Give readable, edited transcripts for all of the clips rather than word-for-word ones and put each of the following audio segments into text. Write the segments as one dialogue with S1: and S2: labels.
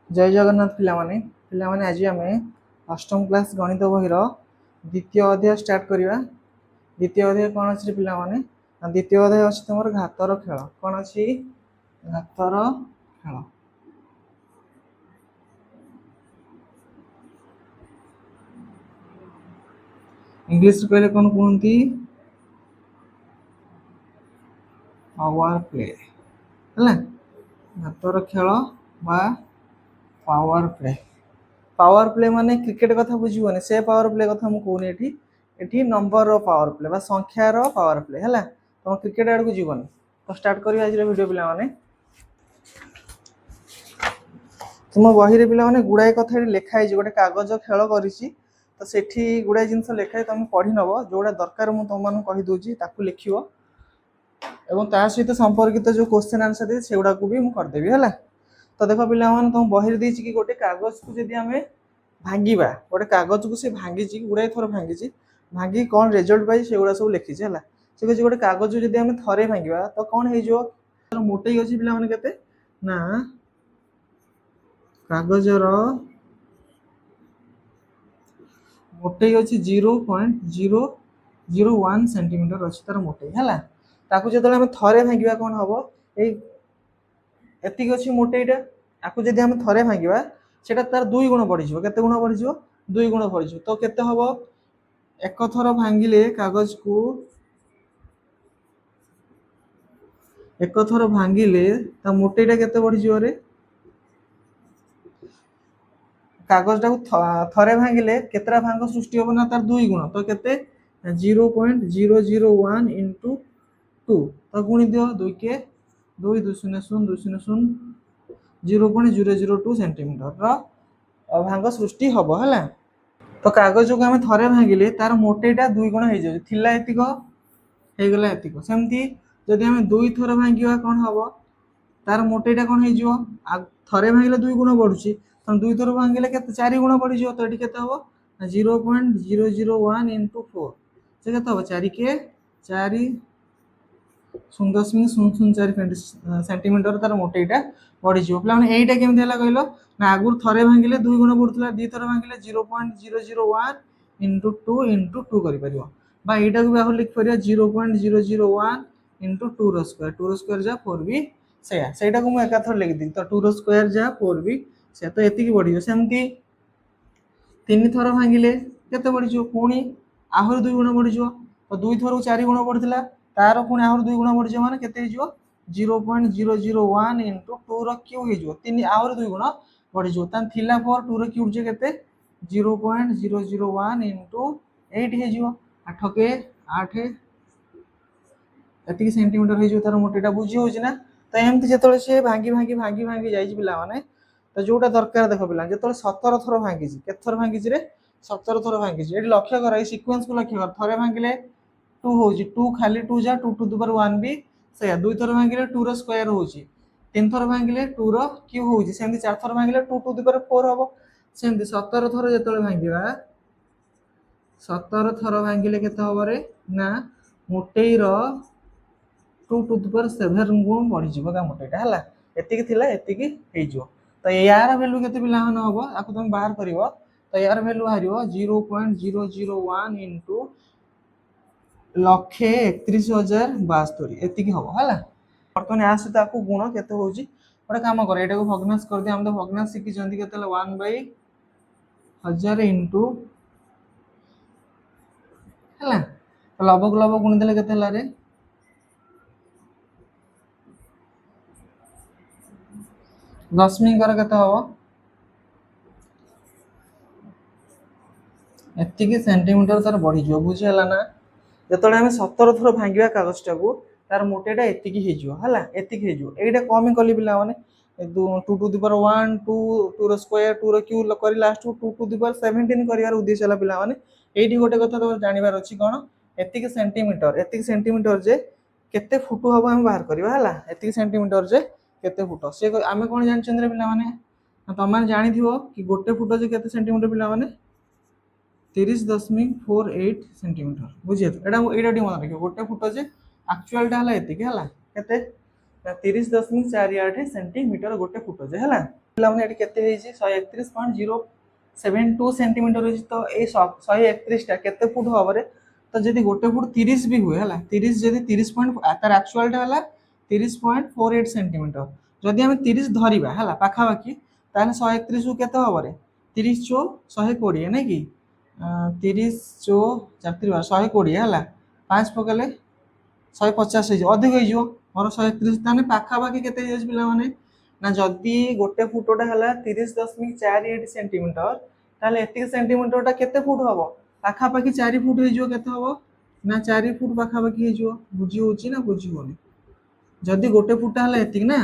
S1: जय जगन्नाथ पिलामाने पिलामाने आज आम अष्टम क्लास गणित बहिर द्वितीय अध्याय स्टार्ट करवा। द्वितीय अध्याय कौन अच्छे पिलामाने द्वितीय अध्याय अच्छी तुम घातर खेल कौन अच्छी घातर खेल। इंग्लिश कहले कौन कहती पावर प्ले है घातर खेल बा पावर प्ले। पावर प्ले माने क्रिकेट कथा बुझीबनी से पावर प्ले कथा मु कहूनी एठी नंबर रो पावर प्ले बा संख्या रो पावर प्ले है तुम क्रिकेट आड़ को जीवनी। तो स्टार्ट करिया आज वीडियो पिला माने तुम बही पिला माने गुड़ाए कथा लिखाई गोटे कागज खेल करिछि तो सेठी गुड़ाए जिनस लिखाई तुम पढ़ी नब जोड़ा दरकार मु तुम कहि दोछि ताकू लिखियो एवं ता सहित संपर्कित जो क्वेश्चन आंसर दे सेगुडा को भी मु कर देबी है। तो देख पिला माने तुम बही देछि कि गोटे कागज को जदी हमें भांगिबा गोटे कागज को से भांगी गुड़ाई थर भांगी भांगी कौन रिजल्ट पाई से गुड़ा सब लिखी है से कहे गोटे कागज जब आम थे भांगा तो कौन हो मोटे अच्छी पिला माने केते ना कागजर मोटे अच्छी 0.001 सेंटीमीटर अच्छी तार मोटे है ताकू जो थे भांगा कौन हम ये अच्छी मोटेटा आपको जब आम थे भांगा सेटा तार 2 गुण बढ़ी केते गुण बढ़ी 2 गुण बढ़ी तो केते हम एक थर भांगिले कागज को एक थर भांगिले ता मोटेटा केते बढ़ी रे कागज टाक थरे भांगिले केतरा भांग सृष्टि हम ना तार 2 गुण तो केते 0.001 इंटू 2 तो गुणी दियो 2 के 2 2 0 0 2 0 0 0.002 सेंटीमीटर भांग सृष्टि हम है। तो कागज को आम थे भांगिले तार मोटेटा 2 गुण हो जाए सेमती जदि आम 2 थर भांगा कौन हम तार मोटेटा कौन हो थे भांगिले 2 गुण बढ़ुची तो 2 थर भांगिले के 4 गुण बढ़ी तो ये के हम 0.001 इंटू 4 से के हम 4 के 4 0.004 सेंटीमीटर तार मोटेटा बढ़ी पे यहीटा केमती है कहल ना आगुरी थे भांगिले 2 गुण बढ़ुला 2 थर भांगिले 0.001 इंटू 2 इंटू 2 कर यहाँ को भी आगे लिखिपर 0.001 इंटू 2 रो स्क्वायर जहाँ 4 भी से मुझे एकाथर लिखिदी तो 2 रो स्क्वायर जहाँ 4 भी से तो ये बढ़ सेमती 3 थर भांगिले केते बढ़ी पुणी आहरी 2 गुण बढ़ी तो 2 थर 4 गुण बढ़ा तार पुणी आहरी 2 गुण बढ़ी मैंने केते 0.001 इंटू 2 रो क्यूब हो 3 आहरी 2 गुण बढ़ी थिला 4 2 रो क्यूब जे केते 0.001 इंटू 8 हो 8 के 8 एति सेंटीमीटर हो तार मोटेटा बुझी हो ना। तो एमती जो सी भांगी भांगी भांगी भांगी जाइए पिला माने तो जोटा दरकार देख पिला जो 17 थर भांगी केत थर भांगी 17 थर भांगी ये लक्ष्य कर सिक्वेन्स को लक्ष्य कर थे भांगिले 2 हो 2 खाली 2 जा 2 टू द पावर 1 भी से 2 थर भांगिले 2 रो स्क्वायर हो 3 थर भांगिले 2 रो क्यूब हो 4 थर भांगिले 2 टू द पावर 4 हम सेमती 17 थर जो भांगा 17 थर भांगिले केते हम रे ना मोटेर 2 टू द पावर 7 गुण बढ़ी मोटेटा है ये तो यार भैल्यू के पिला हम आपको तुम बाहर कर तो यार भैल्यू बाहर 0.001 इंटू 1,31,072 ये हम है बर्तमान या सहित आपको गुण के गोटे कम कर ये भग्नाश कर दिया तो भग्नाश शिखी के 1/1000 इंटू है लबक लब गुणी देले के दशमिक के हम एति सेंटीमीटर तार बढ़ी बुझीगला ना जो आम 17 थर भांगा कागजटा को तार मोटेटा एति है कम कली पिला माने 2 टू द पावर 1 2 रो स्क्वायर 2 रो क्यूब कर लास्ट को 2 टू द पावर 17 कर उद्देश्य है पिला माने ये गोटे कथा तो जानवर अच्छी कौन एति सेंटीमीटर जे केते फुट हम आम बाहर करवा है एति सेंटीमीटर जे केते फुट से आम कौन जानते पिला माने तुम जानी कि गोटे फुट जे केते सेंटीमीटर पिला माने 30.48 सेंटीमीटर बुझे तो यहाँ मन रखिए गोटे फुट जे एक्चुअलटा है ये 30.48 सेंटीमीटर गोटे फुट जे है ପିଲାମାନେ ଏଠି କେତେ ହେଇଛି 131.072 ସେଣ୍ଟିମିଟର ହେଇଛି। ତ ଏଇ 131ଟା କେତେ ଫୁଟ ହବରେ, ତ ଯଦି ଗୋଟେ ଫୁଟ 30 ବି ହୁଏ ହେଲା, 30 ଯଦି 30 ପଏଣ୍ଟ ତାର ଆକ୍ଚୁଆଲଟା ହେଲା 30.48 ସେଣ୍ଟିମିଟର। ଯଦି ଆମେ 30 ଧରିବା ହେଲା ପାଖାପାଖି, ତାହେଲେ 131କୁ କେତେ ହବରେ 30 ଚଉ 120 ନାଇଁ କି 30 ଚଉ 120 ହେଲା, 5 ପକେଇଲେ 150 ହେଇଯିବ, ଅଧିକ ହେଇଯିବ ମୋର 131। ତାହେଲେ ପାଖାପାଖି କେତେ ହେଇଯାଉଛି ପିଲାମାନେ ନା ଯଦି ଗୋଟେ ଫୁଟଟା ହେଲା 30.48 ସେଣ୍ଟିମିଟର, ତାହେଲେ ଏତିକି ସେଣ୍ଟିମିଟରଟା କେତେ ଫୁଟ ହବ ପାଖାପାଖି 4 ଫୁଟ ହେଇଯିବ। କେତେ ହବ ନା 4 ଫୁଟ ପାଖାପାଖି ହେଇଯିବ। ବୁଝି ହଉଛି ନା ବୁଝି ହଉନି? ଯଦି ଗୋଟେ ଫୁଟଟା ହେଲା ଏତିକି ନା,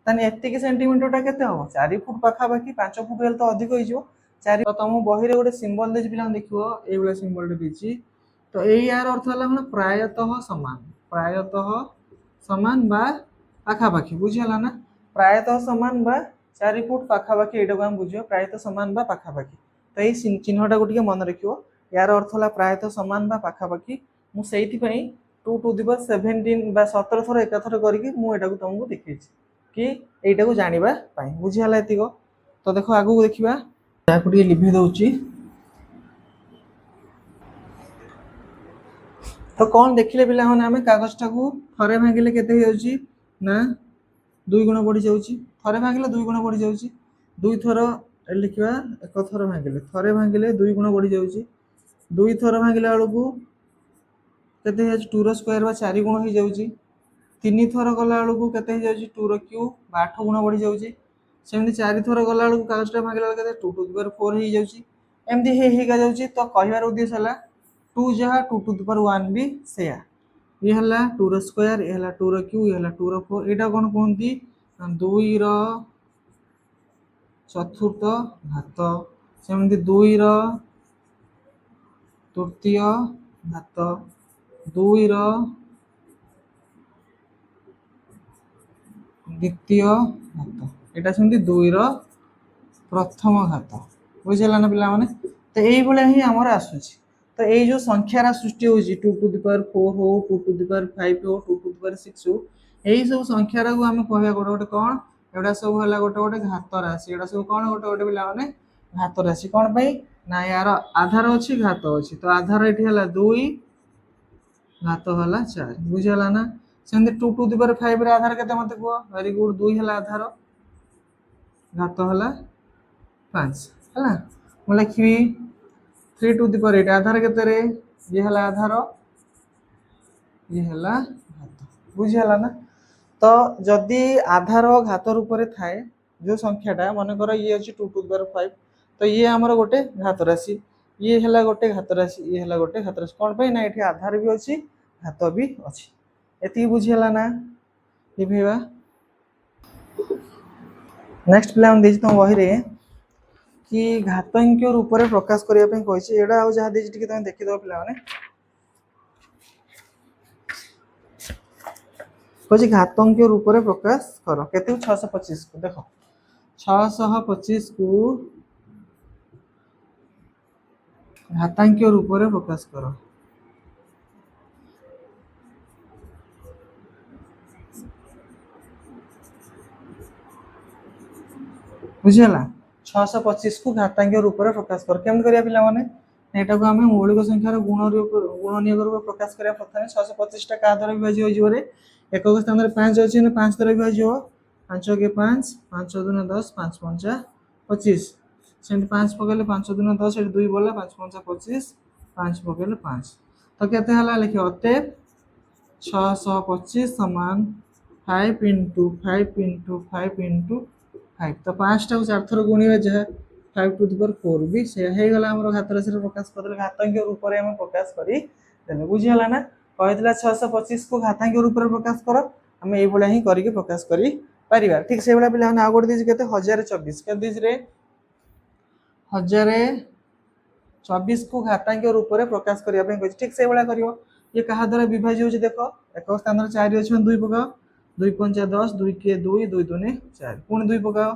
S1: ତାହେଲେ ଏତିକି ସେଣ୍ଟିମିଟରଟା କେତେ ହବ 4 ଫୁଟ ପାଖାପାଖି, 5 ଫୁଟ ହେଲେ ତ ଅଧିକ ହେଇଯିବ 4। ତ ତମ ବହିରେ ଗୋଟେ ସିମ୍ବଲ ଦେଇଛି ପିଲାମାନେ ଦେଖିବ, ଏଇଭଳିଆ ସିମ୍ବଲଟେ ଦେଇଛି। ତ ଏଇ ୟାର ଅର୍ଥ ହେଲା କଣ ପ୍ରାୟତଃ ସମାନ, ପ୍ରାୟତଃ ସମାନ ବା ପାଖାପାଖି, ବୁଝିହେଲା ନା? ପ୍ରାୟତଃ ସମାନ ବା 4 ଫୁଟ ପାଖାପାଖି, ଏଇଟାକୁ ଆମେ ବୁଝିବା ପ୍ରାୟତଃ ସମାନ ବା ପାଖାପାଖି। ତ ଏଇ ଚିହ୍ନଟାକୁ ଟିକେ ମନେ ରଖିବ, ୟାର ଅର୍ଥ ହେଲା ପ୍ରାୟତଃ ସମାନ ବା ପାଖାପାଖି। ମୁଁ ସେଇଥିପାଇଁ 2^17 ବା 17 ଥର ଏକାଥର କରିକି ମୁଁ ଏଟାକୁ ତମକୁ ଦେଖେଇଛି କି ଏଇଟାକୁ ଜାଣିବା ପାଇଁ। ବୁଝିହେଲା ଏତିକ? ତ ଦେଖ ଆଗକୁ ଦେଖିବା, ତାକୁ ଟିକେ ଲିଭେଇ ଦଉଛି। ତ କ'ଣ ଦେଖିଲେ ପିଲାମାନେ, ଆମେ କାଗଜଟାକୁ ଥରେ ଭାଙ୍ଗିଲେ କେତେ ହେଇଯାଉଛି ନା 2 ଗୁଣ ବଢ଼ିଯାଉଛି, ଥରେ ଭାଙ୍ଗିଲେ 2 ଗୁଣ ବଢ଼ିଯାଉଛି। 2 ଥର ଲେଖିବା, 1 ଥର ଭାଙ୍ଗିଲେ, ଥରେ ଭାଙ୍ଗିଲେ 2 ଗୁଣ ବଢ଼ିଯାଉଛି। 2 ଥର ଭାଙ୍ଗିଲା ବେଳକୁ କେତେ ହେଇଯାଉଛି 2 ର ସ୍କୋୟାର ବା 4 ଗୁଣ ହେଇଯାଉଛି। 3 ଥର ଗଲା ବେଳକୁ କେତେ ହେଇଯାଉଛି 2 ର କ୍ୟୁବ୍ ବା 8 ଗୁଣ ବଢ଼ିଯାଉଛି। ସେମିତି 4 ଥର ଗଲା ବେଳକୁ କାଗଜଟା ଭାଙ୍ଗିଲା ବେଳକୁ କେତେ 2^4 ହେଇଯାଉଛି। ଏମିତି ହେଇକା ଯାଉଛି। ତ କହିବାର ଉଦ୍ଦେଶ୍ୟ ହେଲା 2 ଯାହା 2^1 ବି ସେୟା। ଇଏ ହେଲା 2 ର ସ୍କୋୟାର, ଇଏ ହେଲା 2 ର କ୍ୟୁବ୍, ଇଏ ହେଲା 2 ର 4। ଏଇଟା କ'ଣ କୁହନ୍ତି 2 ର ଚତୁର୍ଥ ଘାତ, ସେମିତି 2 ର ତୃତୀୟ ଘାତ, 2 ର ଦ୍ୱିତୀୟ ଘାତ, ଏଇଟା ସେମିତି 2 ର ପ୍ରଥମ ଘାତ। ବୁଝିହେଲା ନା ପିଲାମାନେ? ତ ଏଇଭଳିଆ ହିଁ ଆମର ଆସୁଛି। ତ ଏଇ ଯୋଉ ସଂଖ୍ୟାର ସୃଷ୍ଟି ହଉଛି 2^4 ହଉ, 2^5 ହଉ, 2^6 ହଉ, ଏଇ ସବୁ ସଂଖ୍ୟାରାକୁ ଆମେ କହିବା ଗୋଟେ ଗୋଟେ କ'ଣ, ଏଗୁଡ଼ା ସବୁ ହେଲା ଗୋଟେ ଗୋଟେ ଘାତ ରାଶି। ଏଗୁଡ଼ା ସବୁ କ'ଣ ଗୋଟେ ଗୋଟେ ପିଲାମାନେ ଘାତ ରାଶି। କ'ଣ ପାଇଁ ନା ୟାର ଆଧାର ଅଛି, ଘାତ ଅଛି। ତ ଆଧାର ଏଠି ହେଲା 2, ଘାତ ହେଲା 4। ବୁଝିହେଲା ନା? ସେମିତି 2^5 ର ଆଧାର କେତେ ମତେ କୁହ? ଭେରି ଗୁଡ୍, 2 ହେଲା ଆଧାର, ଘାତ ହେଲା 5 ହେଲା। ମୁଁ ଲେଖିବି 3^8 ଆଧାର କେତେରେ? ଇଏ ହେଲା ଆଧାର, ଇଏ ହେଲା ଘାତ। ବୁଝିହେଲା ନା? ତ ଯଦି ଆଧାର ଘାତ ରୂପରେ ଥାଏ ଯୋଉ ସଂଖ୍ୟାଟା, ମନେକର ଇଏ ଅଛି 2^5, ତ ଇଏ ଆମର ଗୋଟେ ଘାତ ରାଶି, ଇଏ ହେଲା ଗୋଟେ ଘାତ ରାଶି, ଇଏ ହେଲା ଗୋଟେ ଘାତ ରାଶି। କ'ଣ ପାଇଁ ନା ଏଠି ଆଧାର ବି ଅଛି, ଘାତ ବି ଅଛି। ଏତିକି ବୁଝିହେଲା ନା? ଲିଭେଇବା। ନେକ୍ସଟ ପିଲାମାନେ ଦେଇଛି ତମ ବହିରେ କି ଘାତାଙ୍କ୍ୟ ରୂପରେ ପ୍ରକାଶ କରିବା ପାଇଁ କହିଛି। ଏଇଟା ଆଉ ଯାହା ଦେଇଛି ଟିକେ ତମେ ଦେଖିଦବ ପିଲାମାନେ। କହିଛି ଘାତାଙ୍କ୍ୟ ରୂପରେ ପ୍ରକାଶ କର। କେତେ? 625 କୁ ଦେଖ, 625 କୁ ଘାତାଙ୍କ୍ୟ ରୂପରେ ପ୍ରକାଶ କର। ବୁଝିହେଲା? 625 କୁ ଘାତାଙ୍କ୍ୟ ରୂପରେ ପ୍ରକାଶ କର। କେମିତି କରିବା ପିଲାମାନେ? ଏଟାକୁ ଆମେ ମୌଳିକ ସଂଖ୍ୟାର ଗୁଣନୀୟକ ରୂପେ ପ୍ରକାଶ କରିବା। ପ୍ରଥମେ 625ଟା କାହା ଦ୍ୱାରା ବିଭାଜ୍ୟ ହେଇଯିବ ରେ? ଏକକ ସ୍ଥାନରେ 5 ଅଛି, 5 ଦ୍ୱାରା ବିଭାଜ୍ୟ ହେବ। 5 × 5, 5 × 10, 5 × 5 25। ସେମିତି 5 ପକେଇଲେ 5 × 10, ଏଠି 2 ବଳିଲା, 5 × 5 25, 5 ପକେଇଲେ 5। ତ କେତେ ହେଲା ଲେଖିବ? ଅତଏବ 625 ସମାନ 5 × 5 × 5 × 5। ତ 5ଟାକୁ 4 ଥର ଗୁଣିବା ଯାହା 5^4 ବି ସେୟା ହେଇଗଲା। ଆମର ଘାତ ରାଶିର ପ୍ରକାଶ କରିଦେଲେ, ଘାତାଙ୍କ୍ୟ ରୂପରେ ଆମେ ପ୍ରକାଶ କରିଦେଲେ। ବୁଝିହେଲା ନା? କହିଥିଲା 625 କୁ ଘାତାଙ୍କ୍ୟ ରୂପରେ ପ୍ରକାଶ କର, ଆମେ ଏଇଭଳିଆ ହିଁ କରିକି ପ୍ରକାଶ କରିପାରିବା। ଠିକ ସେଇଭଳିଆ ପିଲାମାନେ ଆଉ ଗୋଟେ ଦେଇଛି କେତେ? 1024। କେତେ ଦେଇଛି ରେ? 1024 କୁ ଘାତାଙ୍କ୍ୟ ରୂପରେ ପ୍ରକାଶ କରିବା ପାଇଁ କହିଛି। ଠିକ ସେଇଭଳିଆ କରିବ। ଇଏ କାହା ଦ୍ୱାରା ବିଭାଜ୍ୟ ହଉଛି ଦେଖ, ଏକକ ସ୍ଥାନରେ 4 ଅଛି, 2 ପକାଅ, 2 × 5 10, 2 × 2, 2 × 2 4, ପୁଣି 2 ପକାଅ,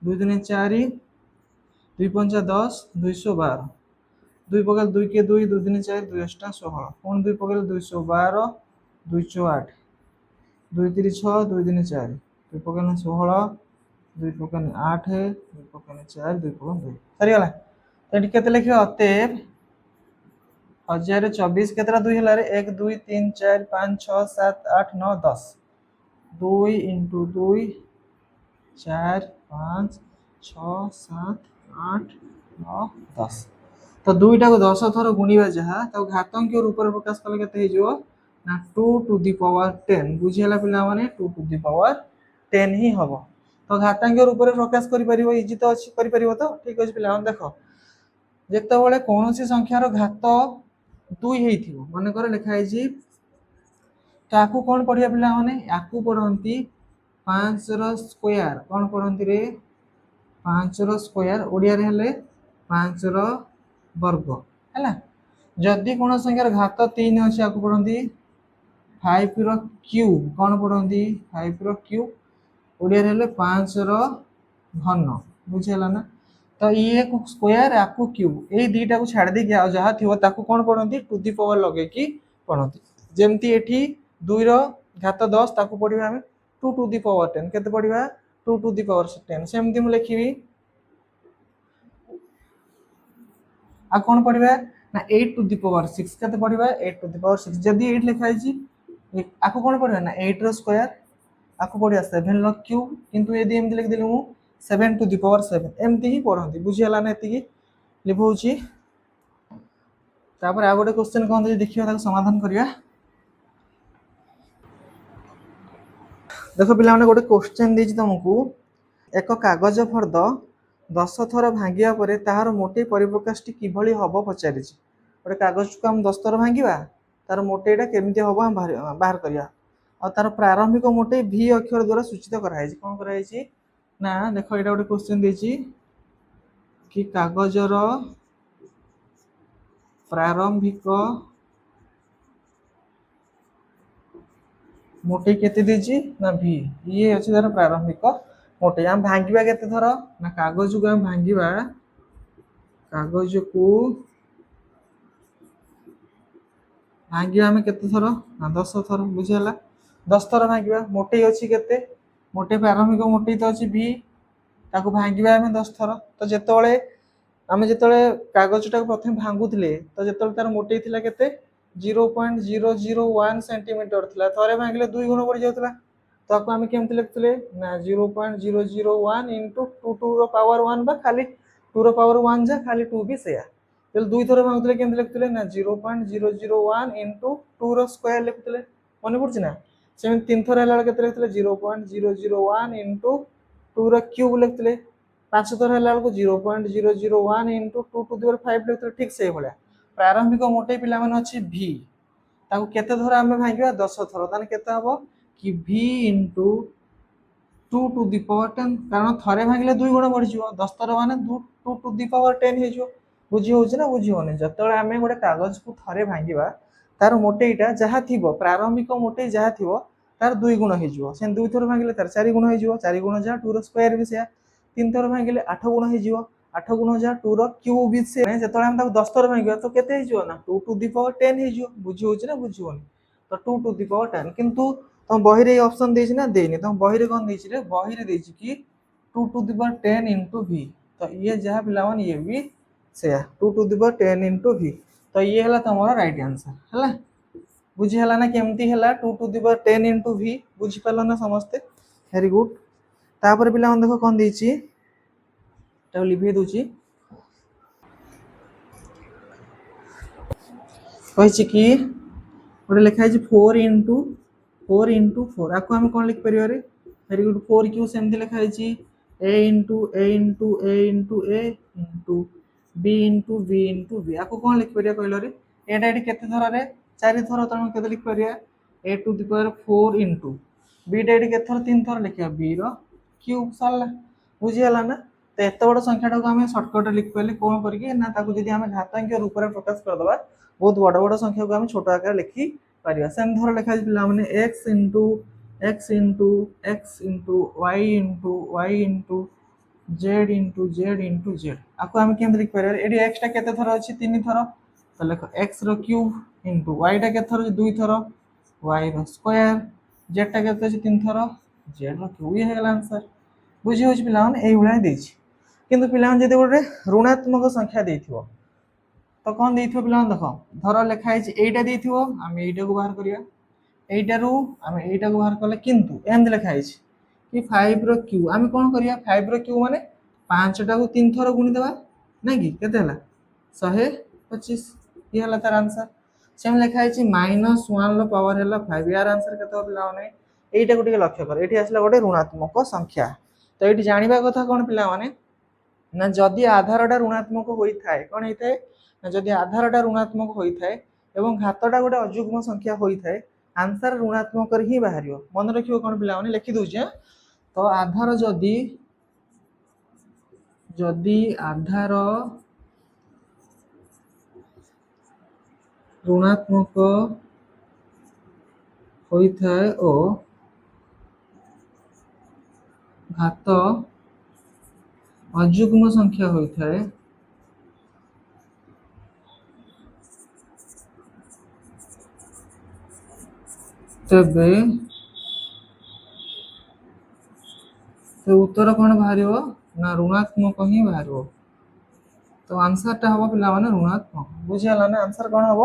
S1: 2 × 2 4, 2 × 5 10, 212, 2 ପକେଇଲେ 2 × 2, 2 × 4, 2 × 8 16, ପୁଣି 2 ପକେଇଲେ 212, 2 × 8, 2 × 3 6, 2 × 4, 2 ପକେଇଲେ 16, 2 पकाने 8 2 पकाने 4 2 पकाने 2 सरीगला तो ये केते लिखियो अतएव 1024 केतरा 2 होला रे 1 2 3 4 5 6 7 8 9 10 2 इंटू 2 4 5 6 7 8 9 10 तो दुईटा को 10 थर गुणिबा जहा तो घातांक रूप में प्रकाश कले केते हे जो ना 2 टू द पावर 10 बुझिला पिला माने 2 टू द पावर 10 ही हबो तो घातांक रूप में प्रकाश करि परिबो इजी तो अछि करि परिबो तो ठीक अछि पिला देखो जेतेबेले कोनोसी संख्यार घात 2 हेइथिबो माने कर लिखा है जी ताकू कोन पढिया पिला माने याकू पढंती 5 रो स्क्वायर कोन पढंती रे 5 रो स्क्वायर ओडिया रे हेले 5 रो वर्ग हैला जदि कोन संख्यार घात 3 अछि याकू पढंती 5 रो क्यूब कोन पढंती 5 रो क्यूब ओडिया रे हेले 5 रो घन बुझिला ना तो ये को स्क्वायर याकू क्यूब ए दीटा को छाड़ दे के आ जहा थिवो ताकू कोन पढंती टू द पावर लगे की पढंती जेमती एठी 2 रो घात 10 ताकू पढिबा हम 2 टू द पावर 10 केते पढिबा 2 टू द पावर 10 सेमती मु लिखिबी आ कोन पढिबा ना 8 टू द पावर 6 केते पढिबा 8 टू द पावर 6 जदी 8 लिखा है जी आको कोन पढिबा ना 8 रो स्क्वायर आको पढिया 7 लो क्यूब किंतु यदि एमती लिख देलु 7 टू द पावर 7 एमती ही पढंती बुझियाला ना एती की लिखौची तापर आ गोटे क्वेश्चन कोन दे देखियो ताको समाधान करिया देखो पिला माने गोटे क्वेश्चन देछि तुमको एक कागज फर्द 10 थर भांगिया परे ताहार मोटे परिप्रकाशटी किभली हबो पचारिछि गोटे कागज को हम 10 थर भांगिबा तार मोटेटा केमिति हबो हम बाहर करिया और तार प्रारंभिक मोटे v अक्षर द्वारा सूचित कराई छि कोन कराई छि ना देखो एटा गोटे क्वेश्चन देछि कि कागजर प्रारंभिक मोटे केते देछि ना v ये अछि तार प्रारंभिक मोटे हम भांगिबा केते थर ना कागज को हम भांगिबा कागज को भांगिबा हम केते थर ना 10 थर बुझियला 10 थर भांगिबा मोटे अछि केते मोटे प्रारंभिक मोटे तो अछि v ताको भांगिबा हम 10 थर तो जेतोळे आमे जेतोळे कागजटा को प्रथम भांगुथिले तो जेतोळे तार मोटे थिला केते 0.001 सेंटीमीटर थिला थरे भांगिले 2 गुण बढ़ जाउतला तो आपको आमे केमते लिखथले ना 0.001 * 2 टू रो पावर 1 बा खाली 2 रो पावर 1 जा खाली 2 भी सेया तेल 2 थरे भांगुथले केमते लिखथले ना 0.001 * 2 रो स्क्वायर लिखथले मने पड़छ ना सेम 3 थरे हला केते लिखथले 0.001 * 2 रो क्यूब लिखथले 5 थरे हला को 0.001 * 2 टू द पावर 5 लिखथले ठीक से भलिया प्रारंभिक मोटे पिला माने अछि v ताको केते थर आमे भांगिबा 10 थर ताने केते हबो कि v * 2 टू द पावर 10 कारण थरे भांगिले 2 गुण बढ़ जिवो 10 थर माने 2 टू द पावर 10 हे जिवो बुझी होउछ ना बुझी होने जतळे आमे गोटे कागज को थरे भांगिबा तार मोटेइटा जहा थिबो प्रारंभिक मोटे जहा थिबो तार 2 गुण हे जिवो से 2 थर भांगिले तार 4 गुण हे जिवो 4 गुण जा 2 रो स्क्वायर भी से 3 थर भांगिले 8 गुण हे जिवो 8 गुण जा 2 रो क्यूब भी से जतळे हम ताको 10 थर भांगिबा तो केते हे जिवो ना 2 टू द पावर 10 हे जिवो बुझी होउछ ना बुझी होने तो 2 टू द पावर 10 किंतु तुम बही रे ऑप्शन देछि ना देनी तुम बही रे कोन देछि रे बही रे देछि कि 2 टू द पावर 10 * v तो ये जहा पिलावन ये भी से 2 टू द पावर 10 * v तो ये हला तमरो राइट आंसर हला बुझी हला ना केमती हला 2 टू द पावर 10 * v बुझी पालो ना समस्ते वेरी गुड तापर पिलावन देखो कोन देछि तो लिखि दोछि कहिछि कि ओडे लिखा है 4 * 4 * 4 आको हम कोन लिख परियो रे वेरी गुड 4 क्यू सेमती लिखा है a * a * a * a * b * b * b आको कोन लिख परिया कहलो रे एटा एटी केते थरा रे 4 थरा तण केते लिख परिया a to the power 4 * b टा एटी केते थरा 3 थरा लिखिया b रो क्यूब सरला बुझी हला ना तो एत बड़ संख्याटा को हम शॉर्टकट लिख पले कोन करके ना ताको जदी हम घातांक रूप रे प्रकाश कर दबा बहुत बड़ बड़ संख्या को हम छोट आकार लिखि परिया सेम धर लिखा पिला माने x * x * x * y * y * z * z * z आको हम केम लिख परिया एडी x टा केते थर अछि 3 थर तो लिखो x रो क्यूब * y टा केते थर 2 थर y रो स्क्वायर z टा केते अछि 3 थर z रो क्यूब ये हेला आंसर बुझी होछि पिला माने एई भलिया देछि किंतु पिला माने जदि गोटे ऋणात्मक संख्या देथिबो तो कौन देथिबो पिला माने देखो धर लेखा है एटा देथिबो हम एटा को बाहर करिया एटारू हम एटा को बाहर कले किंतु एम लिखा है कि 5 रो क्यू हम कौन करिया 5 रो क्यू माने 5 टा को 3 थर गुणी देबा नै कि केते हला 125 ये हला तार आंसर सेम लिखा है -1 लो पावर हला 5 यार आंसर केते हो पिला माने एटा को टिके लक्ष्य कर एठी आसला गोटे ऋणात्मक संख्या तो एठी जानिबा कथा कोन पिला माने ना जदि आधारटा ऋणात्मक होई थाए कोन हेई थाए ना जदि आधारटा ऋणात्मक होई थाए एवं घातटा गोटे अयुग्म संख्या होई थाए आंसर ऋणात्मक ही बाहरियो मन रखियो कोन पिला माने लिखि दोछ तो आधार जदि जदि आधार ऋणात्मक होई थाए ओ घात अयुग्म संख्या होई थाए तबे तो उत्तर कौन बाहर ना ऋणात्मक ही बाहर तो आंसर टा हम पिला माने ऋणात्मक बुझीगला ना आंसर कौन हम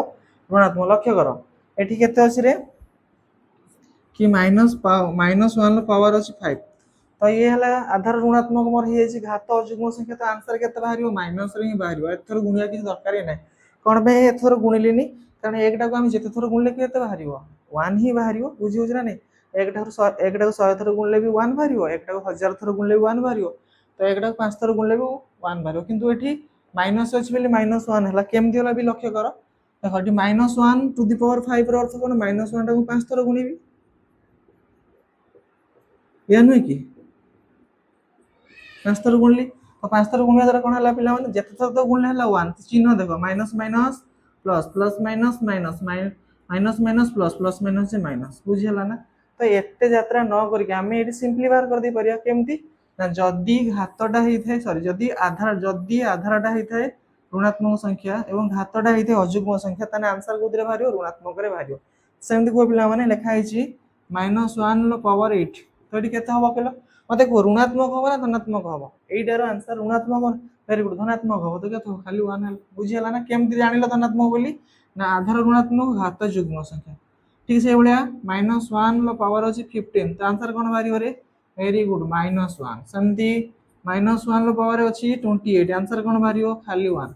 S1: ऋणात्मक लक्ष्य कर एठी केते अछि रे कि -1 पावर अछि 5 तो ये हला आधार ऋणात्मक मोर हे अछि घात अयुग्म संख्या तो आंसर केते बाहर माइनस रे ही बाहर एथर गुणिया किछ दरकार ही नै कोन बे एथर गुणिलेनी कारण एकटा को हम जेते थर गुणले केते बाहर 1 ही बाहर बुझी होछ ना नै एकटा को 100 थर गुणले भी 1 बाहर एकटा को 1000 थर गुणले भी 1 बाहर तो एकटा को 5 थर गुणले भी 1 बाहर किंतु एठी माइनस अछि बेले -1 हला केमति होला भी लक्ष्य कर देखो एठी -1 टू द पावर 5 रो अर्थ कोन -1 टा को 5 थर गुणिबी या नुहे कि 5 थर गुणली तो 5 थर गुणिया द्वारा कोन हला पिला माने जेते थर तो गुणले हला 1 चिन्ह देखो minus minus plus plus minus minus minus minus plus plus minus से माइनस बुझी हला ना तो एते यात्रा न करके हम एटी सिंपली बाहर कर दे परिया केमती ना जदी घातटा हेई थाए सॉरी जदी आधारटा हेई थाए ऋणात्मक संख्या एवं घातटा हेई थाए अयुग्म संख्या तने आंसर कोदरे बाहरियो ऋणात्मक रे बाहरियो सेमती को पिला माने लेखा हेची -1 लो पावर 8 तो एटी केते हबो केलो मते को ऋणात्मक हबो ना धनात्मक हबो एइटार आंसर ऋणात्मक वेरी गुड धनात्मक हबो तो केते खाली 1 हल बुझी हला ना केमती जानिलो धनात्मक बोली ना आधार ऋणात्मक घात युग्म संख्या ठीक से भलिया -1 लो पावर अछि 15 तो आंसर कोन बाहरियो रे वेरी गुड -1 समती -1 लो पावर अछि 28 आंसर कोन बाहरियो खाली 1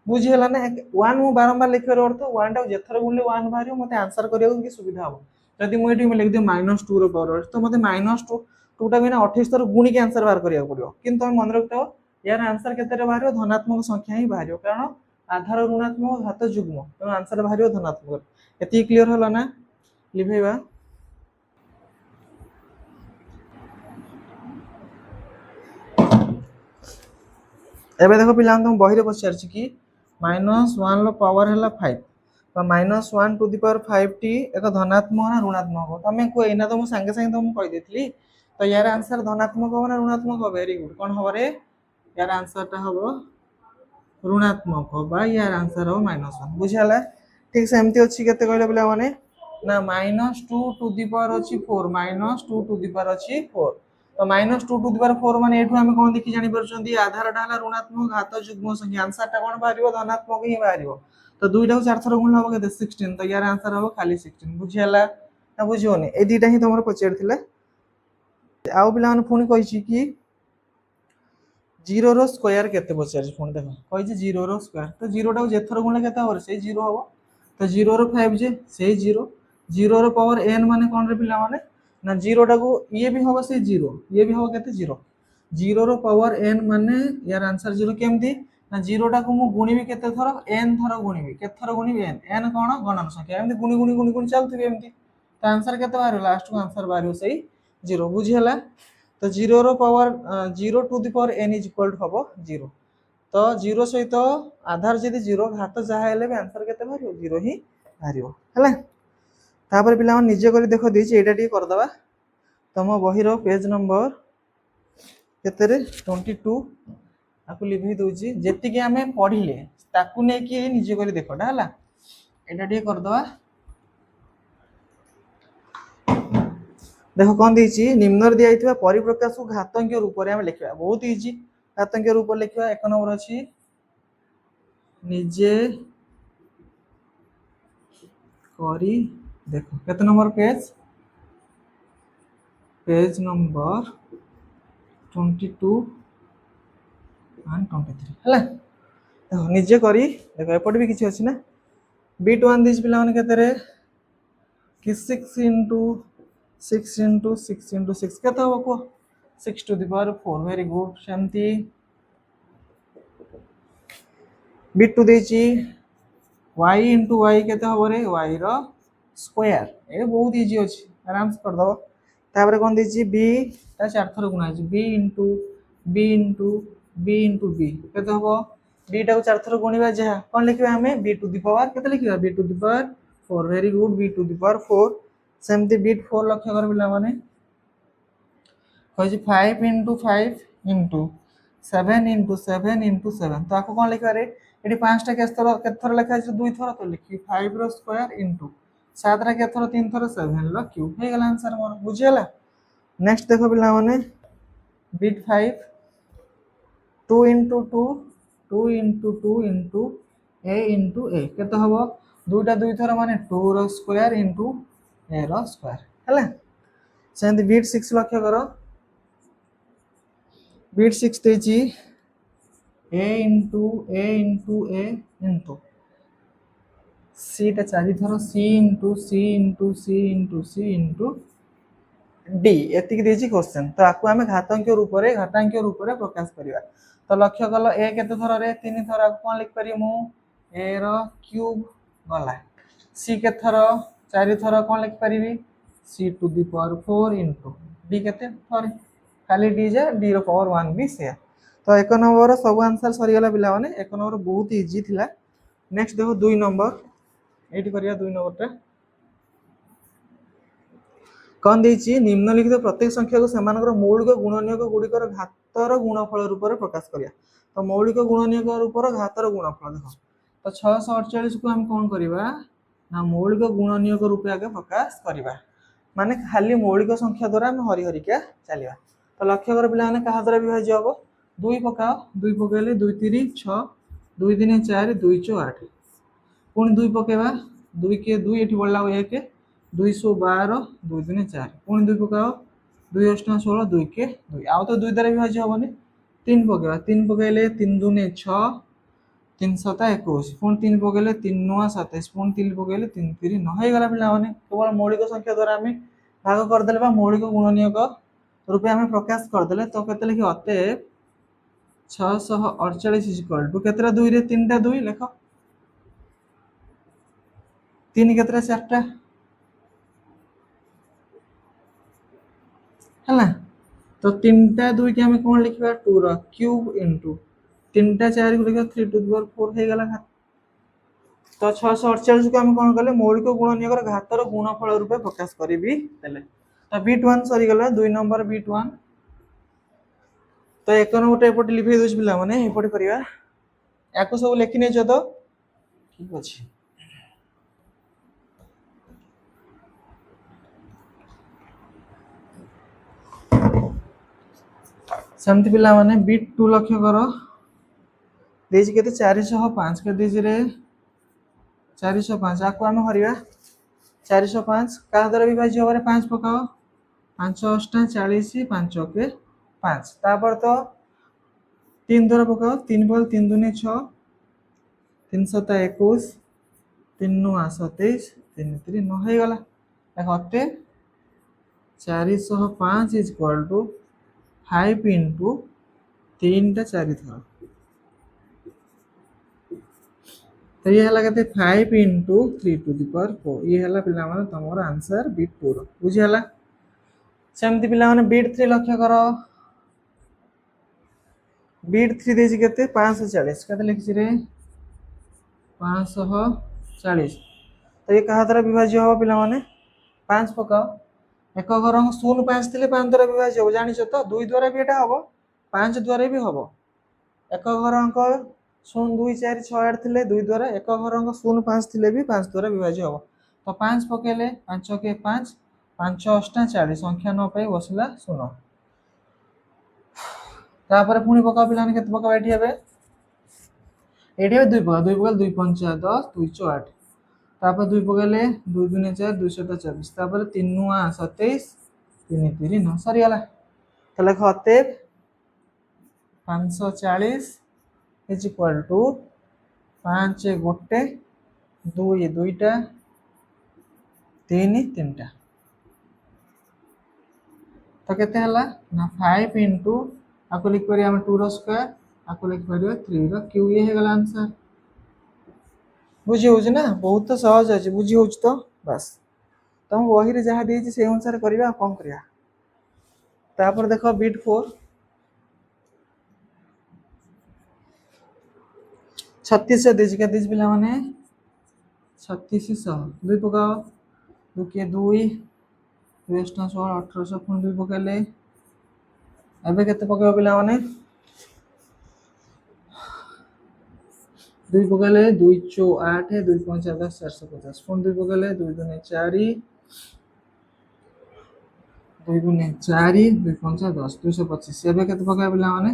S1: बुझी हला ना 1 मु बारंबार लिखिवर अर्थ 1 टा जेथर गुणले 1 बाहरियो मते आंसर करियो कि सुविधा हो जदि मु एठी लिख दे -2 रो पावर तो मते -2 टा बिना 28 थर गुणी के आंसर बाहर करिया पड़ियो किंतु हम मन रखतो यार आंसर केते रे बाहरियो धनात्मक संख्या ही बाहरियो कारण आधार ऋणात्मक घात युग्म तो आंसर बाहरियो धनात्मक एति क्लियर होला ना लिभेबा एबे देखो पिला तुम बही रे पचार छी कि -1 लो पावर हला 5 तो -1 टू द पावर 5 टी एक धनात्मक ना ऋणात्मक हो तमे को एना तो मु संगे संगे तुम कहि देथली तो यार आंसर धनात्मक हो ना ऋणात्मक हो वेरी गुड कोन हो रे यार आंसर टा हो ऋणात्मक हो बा यार आंसर हो -1 बुझाला ठीक से एमती अछि केते कहले पिला माने ना -2 टू द पावर अछि 4 -2 टू द पावर अछि 4 तो -2 टू द पावर 4 माने एठु हम कोन देखि जानि परछंती आधारटा हला ऋणात्मक घात युग्म संख्या आंसर टा कोन बाहरियो धनात्मक ही बाहरियो तो दुईटा को 4 थर गुण हबो केते 16 तो यार आंसर हबो खाली 16 बुझियाला ना बुझियोनी ए दीटा ही तमरो पचेर थिले आउ पिला माने पुनी कहि छी कि 0 रो स्क्वायर केते पचार छी पुनी देखो कहि छी 0 रो स्क्वायर तो 0 टा को जेथर गुणले केते हबो से 0 हबो तो 0 रो 5 जे से 0 0 रो पावर n माने कोन रे पिला माने ना 0 टा को ये भी हबो से 0 ये भी हबो केते 0 0 रो पावर n माने यार आंसर 0 केमती ना 0 टा को मु गुणीबी केते थर n थर गुणीबी केते थर गुणीबी n कोन गणन संख्या एमती गुणी गुणी गुणी गुणी चलथि एमती तो आंसर केते बाहर लास्ट को आंसर बाहर सही 0 बुझी हला तो 0 रो power 0 to the power n is equal to हबो 0 तो 0 सहित आधार जदि 0 घात जहा हेले भी आंसर केते बाहरियो 0 ही बाहरियो हला तापर पिला मन निजे करी देखो देछि एटा टी कर दबा तम बही रो पेज नंबर केते रे 22 आकु लिखि दोछि जेति कि हमें पढिले ताकु नै कि निजे करी देखोटा हला एटा टी कर दबा देखो कौन देछि निम्न दिया परिप्रकाश को घातांक रूप में आम लिखा बहुत इजी घातांक रूप लिखा एक नंबर अच्छी निजे करी देखो केते नंबर पेज नंबर 22 एंड 23 हैला देखो निजे करी देखो एपट भी किसी अच्छी ना बीट वन दीज पिला माने केते रे कि 6 into 6 into 6 into 6 केते हो को 6 to the power 4 very good सेमती बीट टू देछि y into y केते हो रे y रो स्क्वायर ए बहुत इजी अछि आराम से कर दबो तापर कोन देछि b ता चार थर गुणा अछि b into b into b into b केते हो b टा को चार थर गुणिबा जहा कोन लिखबा हमें b to the power केते लिखबा b to the power 4 very good b to the power 4 सेमती बीट 4 लक्ष्य कर पिला माने कहछि 5 into 5 into 7 into 7 into 7 तो आको कोन लिखबा रे एटी पांचटा केते थर लिखा अछि दुई थर तो लिखि 5 रो स्क्वायर into 7 रा केते थर 3 थर 7 लो क्यूब हे गेला आंसर मोर बुझियला नेक्स्ट देखो पिला माने beat 5 2 into 2 2 into 2 into a केते हबो दुईटा दुई थर माने 2 रो स्क्वायर into a रो स्क्वायर हैला सेंती बीट 6 लक्ष्य करो बीट 6 देछि a into a into a into c टा चारि थर c into c into c into c into d एतिक देछि क्वेश्चन तो आकु हमें घातांक रूप रे प्रकाश करिवा तो लक्ष्य कल a केते थर रे 3 थर कोन लिख परि मु a रो क्यूब गला c के थर 4 थर कोन लिख परिबी c to the power 4 into d केते थर खाली d जे d रो पावर 1 भी से तो एक नंबर सब आंसर सरी गला पिला माने एक नंबर बहुत इजी थिला नेक्स्ट देखो 2 नंबर एटी करिया 2 नंबर टा कौन देछि निम्नलिखित प्रत्येक संख्या को सेमानकर मौलिक गुणनीयक गुड़िकर घातर गुणफल रूप में प्रकाश करिया तो मौलिक गुणनीयक रूप घातर गुणफल देखो तो 648 को हम कौन करबा ना मौलिक गुणनीयक रूप आगे प्रकाश करबा माने खाली मौलिक संख्या द्वारा हम हरि हरि के चलिबा तो लक्ष्य कर पिला माने कहा द्वारा विभाज्य हबो 2 पकाओ 2 पकेले 2 3 6 2 3 4 2 4 8 पुणी 2 पकेबा 2 के 2 एठी बोलला 1 212 2 3 4 पुणी 2 पकाओ 2 8 16 2 के 2 आउ तो 2 द्वारा विभाज्य हबनी 3 पकेबा 3 पकेले 3 2 6 3 7 21 पुणी 3 पकेले 3 9 27 पुणी 3 पकेले 3 3 9 हे गला पिला माने केवल मौलिक संख्या द्वारा हमें भाग कर देले बा मौलिक गुणनीयक रूपे हमें प्रकाश कर देले तो केते लिखि अते 648 इक्वल टू केतरा 2 रे 3 टा 2 लिखो 3 केतरा 4 टा हला तो 3 टा 2 के हमें कोन लिखबा 2 रो क्यूब इनटू 3 टा 4 को लिखा 3 टू द पावर 4 हे गला तो 648 को हम कोन करले मौलिक गुणनीयक घातर गुणफल रूपे प्रकाश करबी देले तो बीट 1 सरी गला 2 नंबर बीट 1 तो एक नंबर एपट लिखि दोछ पिला माने एपट करिया याको सब लिखि नै छ तो ठीक अछि सेमति पिला माने बीट 2 लक्ष्य करो देज केते 405 के देज रे 405 आको हम हरिया 405 का द्वारा विभाज्य होबरे 5 पकाओ 5 8 40 5 के 5 तापर तो 3 द्वारा पकाओ 3 बल 3 2 6 3 7 21 3 9 27 3 3 9 हे गला देखते 405 इज इक्वल टू 5 into 3 टा 4 थर तो ये हला कहते 5 into 3 to the power 4 ये हला पिला माने तमोर आंसर बीट 2 रो बुझि हला सेमति पिला माने बीट 3 लक्ष्य करो बीट 3 देछि केते 540 केते लिखछि रे 540 तो ये कहा द्वारा विभाज्य हो पिला माने 5 पकाओ एक घर 0 5 थिले 5 द्वारा विभाज्य हो जानि छ तो 2 द्वारा भी एटा हबो 5 द्वारा भी हबो एक घर अंक 0 2 4 6 8 थिले 2 द्वारा एक घर अंक 0 5 थिले भी 5 द्वारा विभाज्य हबो तो 5 पकेले 5 के 5 ପାଞ୍ଚ ଅଷ୍ଟା 40 ସଂଖ୍ୟା ନ ପାଇ ବସିଲା ଶୂନ। ତାପରେ ପୁଣି ପକାଅ ପିଲାମାନେ କେତେ ପକାଅ ଏଠି ହେବେ ଏଠି ହେବେ ଦୁଇ ପକା ଦୁଇ ପକା ଦୁଇ ପଞ୍ଚା 10 ଦୁଇ ଚଉ 8 ତାପରେ ଦୁଇ ପକେଇଲେ ଦୁଇ ଦୁନେ 4 ଦୁଇ ସତା 24 ତାପରେ 3 ନୂଆ 27 3 3 9 ସରିଗଲା। ତ ଲେଖ ଅତଏବ 540 is equal to 5 ଗୋଟେ 2 ଦୁଇଟା 3 ତିନିଟା। तो केते हला ना 5 into आको लिख परिया हम 2 रो स्क्वायर आको लिख परिया 3 रो क्यू ये हे गला आंसर। बुझी होछ ना बहुत तो सहज अछि बुझी होछ तो बस तुम वही रे जहा देछि से अनुसार करिया कम करिया। तापर देखो बिट 4 36 से देछि के देछि पिला माने 36 सह दुई पकाओ दु के 2 16 1800 पुणी दुई पकेले एबे केते पकेबो पिला माने दुई पकेले 2 चौ 8 2 5 10 450 पुणी दुई पकेले 2 दुने 4 2 दुने 4 2 5 10 225 एबे केते पकेबो पिला माने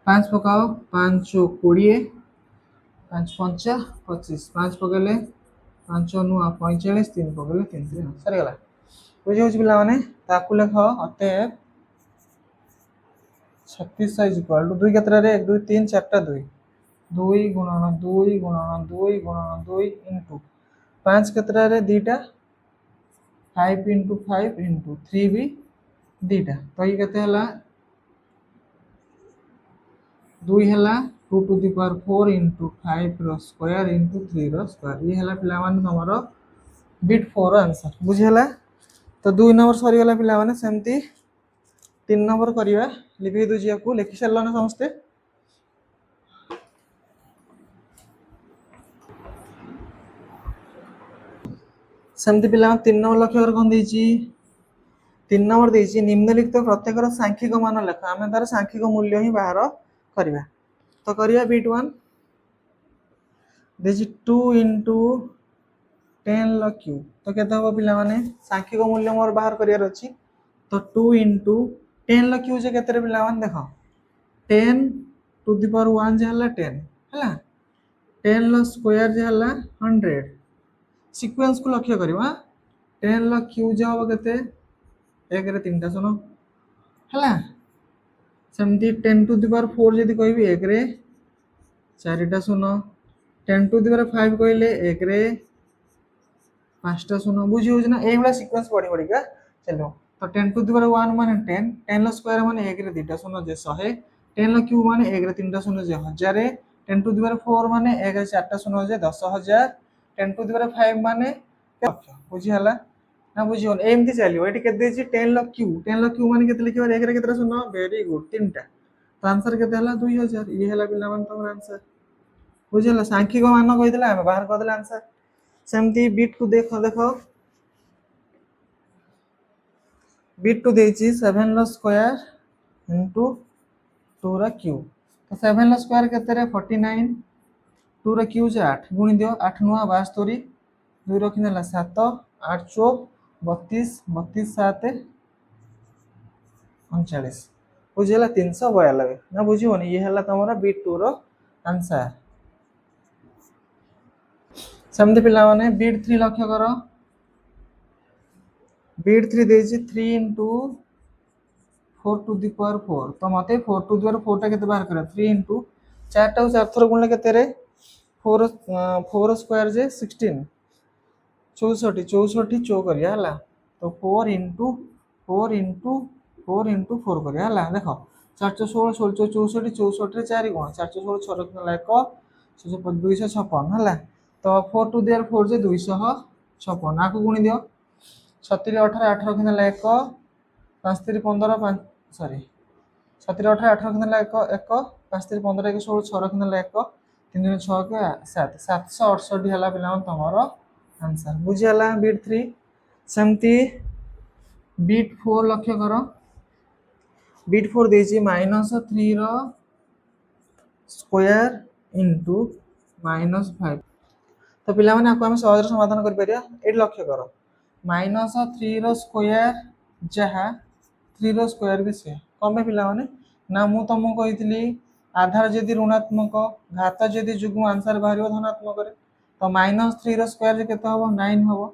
S1: 5 पकाओ 5 चौ 20 5 5 25 5 पकेले 5 नुआ 45 3 पकेले 3 3 सरी गला। बुझी होछ पिला माने ताकू लेख अतएव 36 इज इक्वल टू 2 केतरा रे 1 2 3 4 टा 2 2 गुणन 2 गुणन 2 गुणन 2 इनटू 5 केतरा रे 2 टा 5 into 5 into 3 भी 2 टा तो ये केते हला 2 हला 2 to the power 4 into 5 रो स्क्वायर into 3 रो स्क्वायर ये हला पिला माने हमरो बिट 4 आंसर बुझी हला। तो 2 नंबर सरी गला पिला माने सेमती 3 नंबर करिया लिखि दुजिया को लिखि सरलो ना समस्ते सेमती पिला 3 नंबर लक्ष्य कर कोन देछि 3 नंबर देछि निम्नलिखित प्रत्येक सांख्यिक मान लेख आमे तार सांख्यिक मूल्य ही बाहर करबा। तो करिया बिट 1 देछि 2 into 10 लक्यू तो केते हो पिला माने सांख्यिक मूल्य मोर बाहर करियार अछि तो 2 into 10 लक्यू जे केते पिला माने देखो 10 to the power 1 जे हला 10 हला 10 लो स्क्वायर जे हला 100 सीक्वेंस को लक्ष्य करबा 10 लो क्यू जे हो केते 1 रे 3 टा सुनो हला सेमती 10 to the power 4 जदी कहबी 1 रे 4 टा सुनो 10 to the power 5 कहले 1 रे 5 टा सुनो बुझी हो ना ए वाला सीक्वेंस पड़ी पड़ी का चलो तो 10 to the power 1 माने 10 10 लो स्क्वायर माने 1 रे 2 टा सुनो जे 100 10 लो क्यूब माने 1 रे 3 टा सुनो जे 1000 10 to the power 4 माने 1 रे 4 टा सुनो जे 10000 10 to the power 5 माने बुझी हला ना बुझी हो एमती चलियो एटी केते देछि 10 लो क्यू माने केते लिखिबा 1 रे केते सुनो वेरी गुड 3 टा तो आंसर केते हला 2000 ये हला पिला मान तमर आंसर बुझी हला सांख्यिक मान कहितला हम बाहर कर देला आंसर सेमती बिट को देखो देखो बिट 2 देछि 7 लो स्क्वायर into 2 रा क्यूब तो 7 लो स्क्वायर केते रे 49 2 रा क्यूब जे 8 गुणी दियो 8 नुआ 72 2 रखिनेला 7 8 चौक 32 32 7 39 बुझिला 392 ना बुझियोनी ये हला तमरा बिट 2 रो आंसर। समझे पिला माने बिट 3 लक्ष्य करो बिट 3 देछि 3 into 4 to the power 4 तो मते 4 to the power 4 टा केते बाहर करा 3 into 4 टा 4 थर गुणले केते रे 4 4 स्क्वायर जे 16 64 64 चौ करिया हला तो 4 into 4 into 4 into 4 करिया हला देखो 416 16 64 64 रे 4 गुण 416 6 रखला 1 256 हला तो 4 to the power 4 जे 256 ना को गुणी दियो 36 18 8 रखिनेला 1 5 3 15 5 सॉरी 37 18 8 रखिनेला 1 1 5 3 15 1 16 6 रखिनेला 1 3 2 6 के 7 768 हला पिला तमरो आंसर बुझी हला बिट 3 सेमती बिट 4 लक्ष्य करो बिट 4 देछि -3 रो स्क्वायर इनटू -5 तो पिला माने आपको हम सहज समाधान कर परिया एट लक्ष्य करो माइनस 3 रो स्क्वायर जहाँ 3 रो स्क्वायर भी से कमे पिला माने ना मु तुमको कही आधार जदि ऋणात्मक घात जदि जुग्म आंसर बाहर धनात्मक तो -3 रो स्क्वायर केते हबो 9 हबो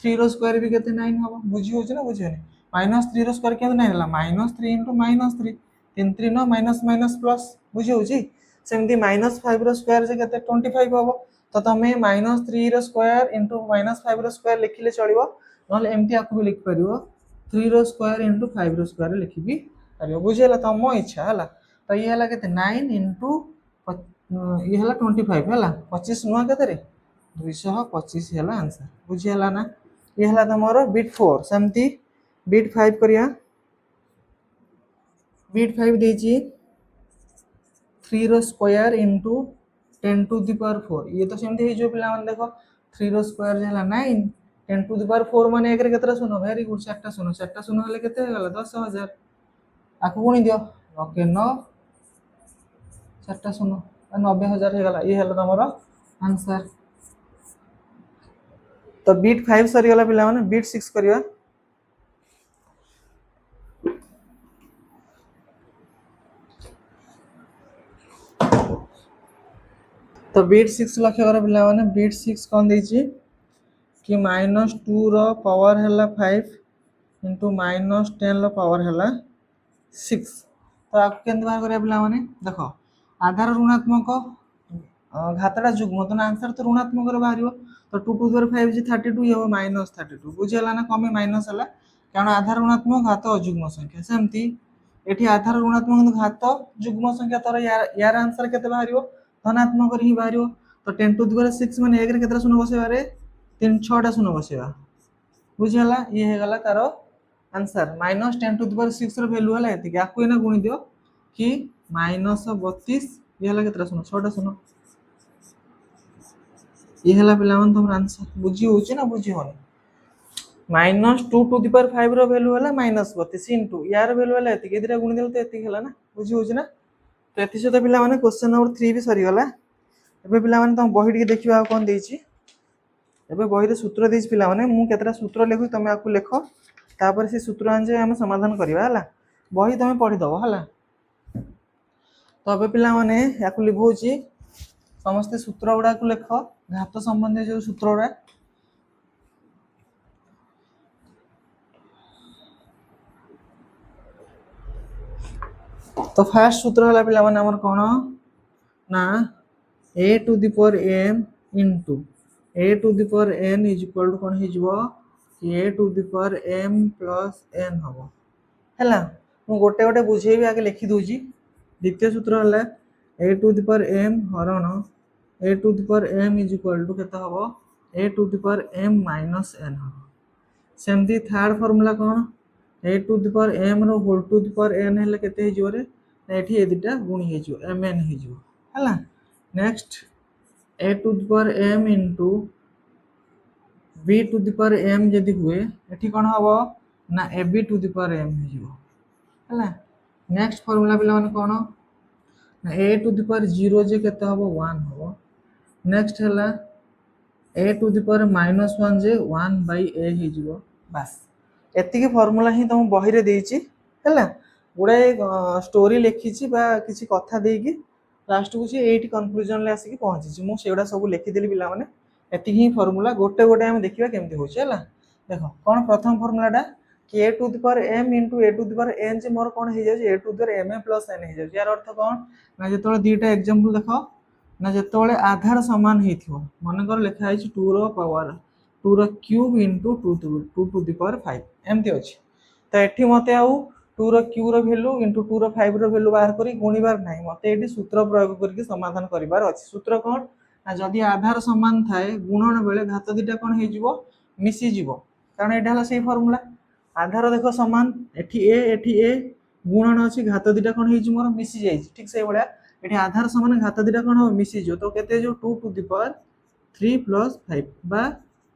S1: 3 रो स्क्वायर भी केते 9 हबो बुझी होछ ना बुझियोनी -3 रो स्क्वायर केते 9 हला -3 * -3 3 3 न माइनस माइनस प्लस बुझी होची सेमती -5 रो स्क्वायर जे केते 25 हबो तो तमे -3 रो स्क्वायर * -5 रो स्क्वायर लिखिले चलिबो नहले एमती आकु भी लिख परिबो 3 रो स्क्वायर * 5 रो स्क्वायर लिखि भी परिबो बुझियला तमो इच्छा हला तो ये हला केते 9 ये हला 25 हला 25 नुआ केते रे 225 हला आंसर बुझियला ना ये हला तमरो बिट 4 सेमती बिट 5 करिया बिट 5 देजी 3 रो स्क्वायर * 10 टू द पावर 4 ये तो सेमती हे जो पिला मन देखो 3 रो स्क्वायर जे हला 9 10 टू द पावर 4 माने एकरे केतरा सुनो वेरी गुड चारटा सुनो हले केते हो गला 10000 आकु गुणी दियो ओके 9 चारटा सुनो 90000 हे गला ये हला तमरो आंसर तो बीट 5 सरी गला पिला माने बीट 6 करिया तो बीट 6 लक्ष्य कर पिला माने बीट 6 कोन देछि कि -2 रो पावर हला 5 * -10 रो पावर हला 6 तो आप केंद बाहर करिया पिला माने देखो आधार ऋणात्मक घातटा जुग्म तो आंसर तो ऋणात्मक रे बाहरियो तो 2 टू द 5 जे 32 ये -32 बुझियला ना कमे माइनस हला कारण आधार ऋणात्मक घात अजुग्म संख्या सेमती एठी आधार ऋणात्मक घात जुग्म संख्या तर यार आंसर केते बाहरियो धनात्मक रे ही बाहरियो तो 10 टू द 6 माने 1 रे केतरा शून्य बसेबा रे 3 6 टा शून्य बसेबा बुझियला ये हे गला तारो आंसर -10 टू द 6 रो वैल्यू हला एति आकु एना गुणी दियो कि -32 ये हला केतरा शून्य 6 टा शून्य ये हला पिला मन तुम आंसर बुझी होची ना बुझी होनी -2 टू द पावर 5 रो वैल्यू हला -32 इनटू यार वैल्यू हला एति केदिरा गुणी देल तो एति हला ना बुझी होची ना तो एति सहित पिला माने क्वेश्चन नंबर 3 भी सरी गला एबे पिला माने तुम बही टिके देखिबा कोन देछि एबे बही रे सूत्र देछि पिला माने मु केतरा सूत्र लेखु तमे आकु लेखो तापर से सूत्र आंजे हम समाधान करबा हला बही तमे पढी दबो हला तो एबे पिला माने याकु लिखौछि समस्त सूत्र गुडा को लेख घात संबंधी जो सूत्र गुडा तो फर्स्ट सूत्र हला पिला माने हमर कोन ना a to the power m into a to the power n is equal to कोन हे जबो a to the power m plus n हबो हला मु गोटे गोटे बुझेबी आगे लिखि दोजी द्वितीय सूत्र हला a to the power m हरण a to the power m is equal to केता हबो a to the power m minus n हबो सेमती थर्ड फार्मूला कोन a to the power m रो whole to the power n हले केते हे जिवो रे एठी ए दुटा गुणी हे जिवो mn हे जिवो हला next a to the power m into b to the power m जदी हुए एठी कोन हबो ना ab to the power m हे जिवो हला नेक्स्ट फार्मूला पिला माने कोन ना a टू द पावर 0 जे केते हबो 1 हबो नेक्स्ट हला a टू द पावर -1 जे 1 बाय a हे जिवो बस एति के फार्मूला ही तुम बही रे देछि हला गुडा स्टोरी लिखिछि बा किछि कथा देकी लास्ट को एटी कंक्लूजन ले आसी पहुंची मु सेगुडा सब लिखि देली पिला माने एति ही फार्मूला गोटे गोटे हम देखिबा केमति होछि हला देखो कोन प्रथम फार्मूलाटा कि a to the power m * a to the power n जे मोर कोन हे जाय a to the power m + n हे जाय यार अर्थ कोन ना जेतोले दीटा एग्जांपल देखो ना जेतोले आधार समान हेथियो मन कर लिखा है 2 रो पावर 2 रो क्यूब * 2 टू द पावर 5 एमति अछि तो एठी मते आउ 2 रो क्यू रो वैल्यू * 2 रो 5 रो वैल्यू बाहर करी गुणीबार नाही मते एठी सूत्र प्रयोग करके समाधान करिबार अछि सूत्र कोन ना जदी आधार समान थाए गुणन बेले घात दीटा कोन हे जिवो मिसी जिवो कारण एटा हला सेही फार्मूला आधार देखो समान एठी ए गुणन अछि घात दीटा कोन हे जि मोर मिसी जाय ठीक से बळा एठी आधार समान घात दीटा कोन हो मिसी जो तो केते जो 2 टू द पावर 3 + 5 बा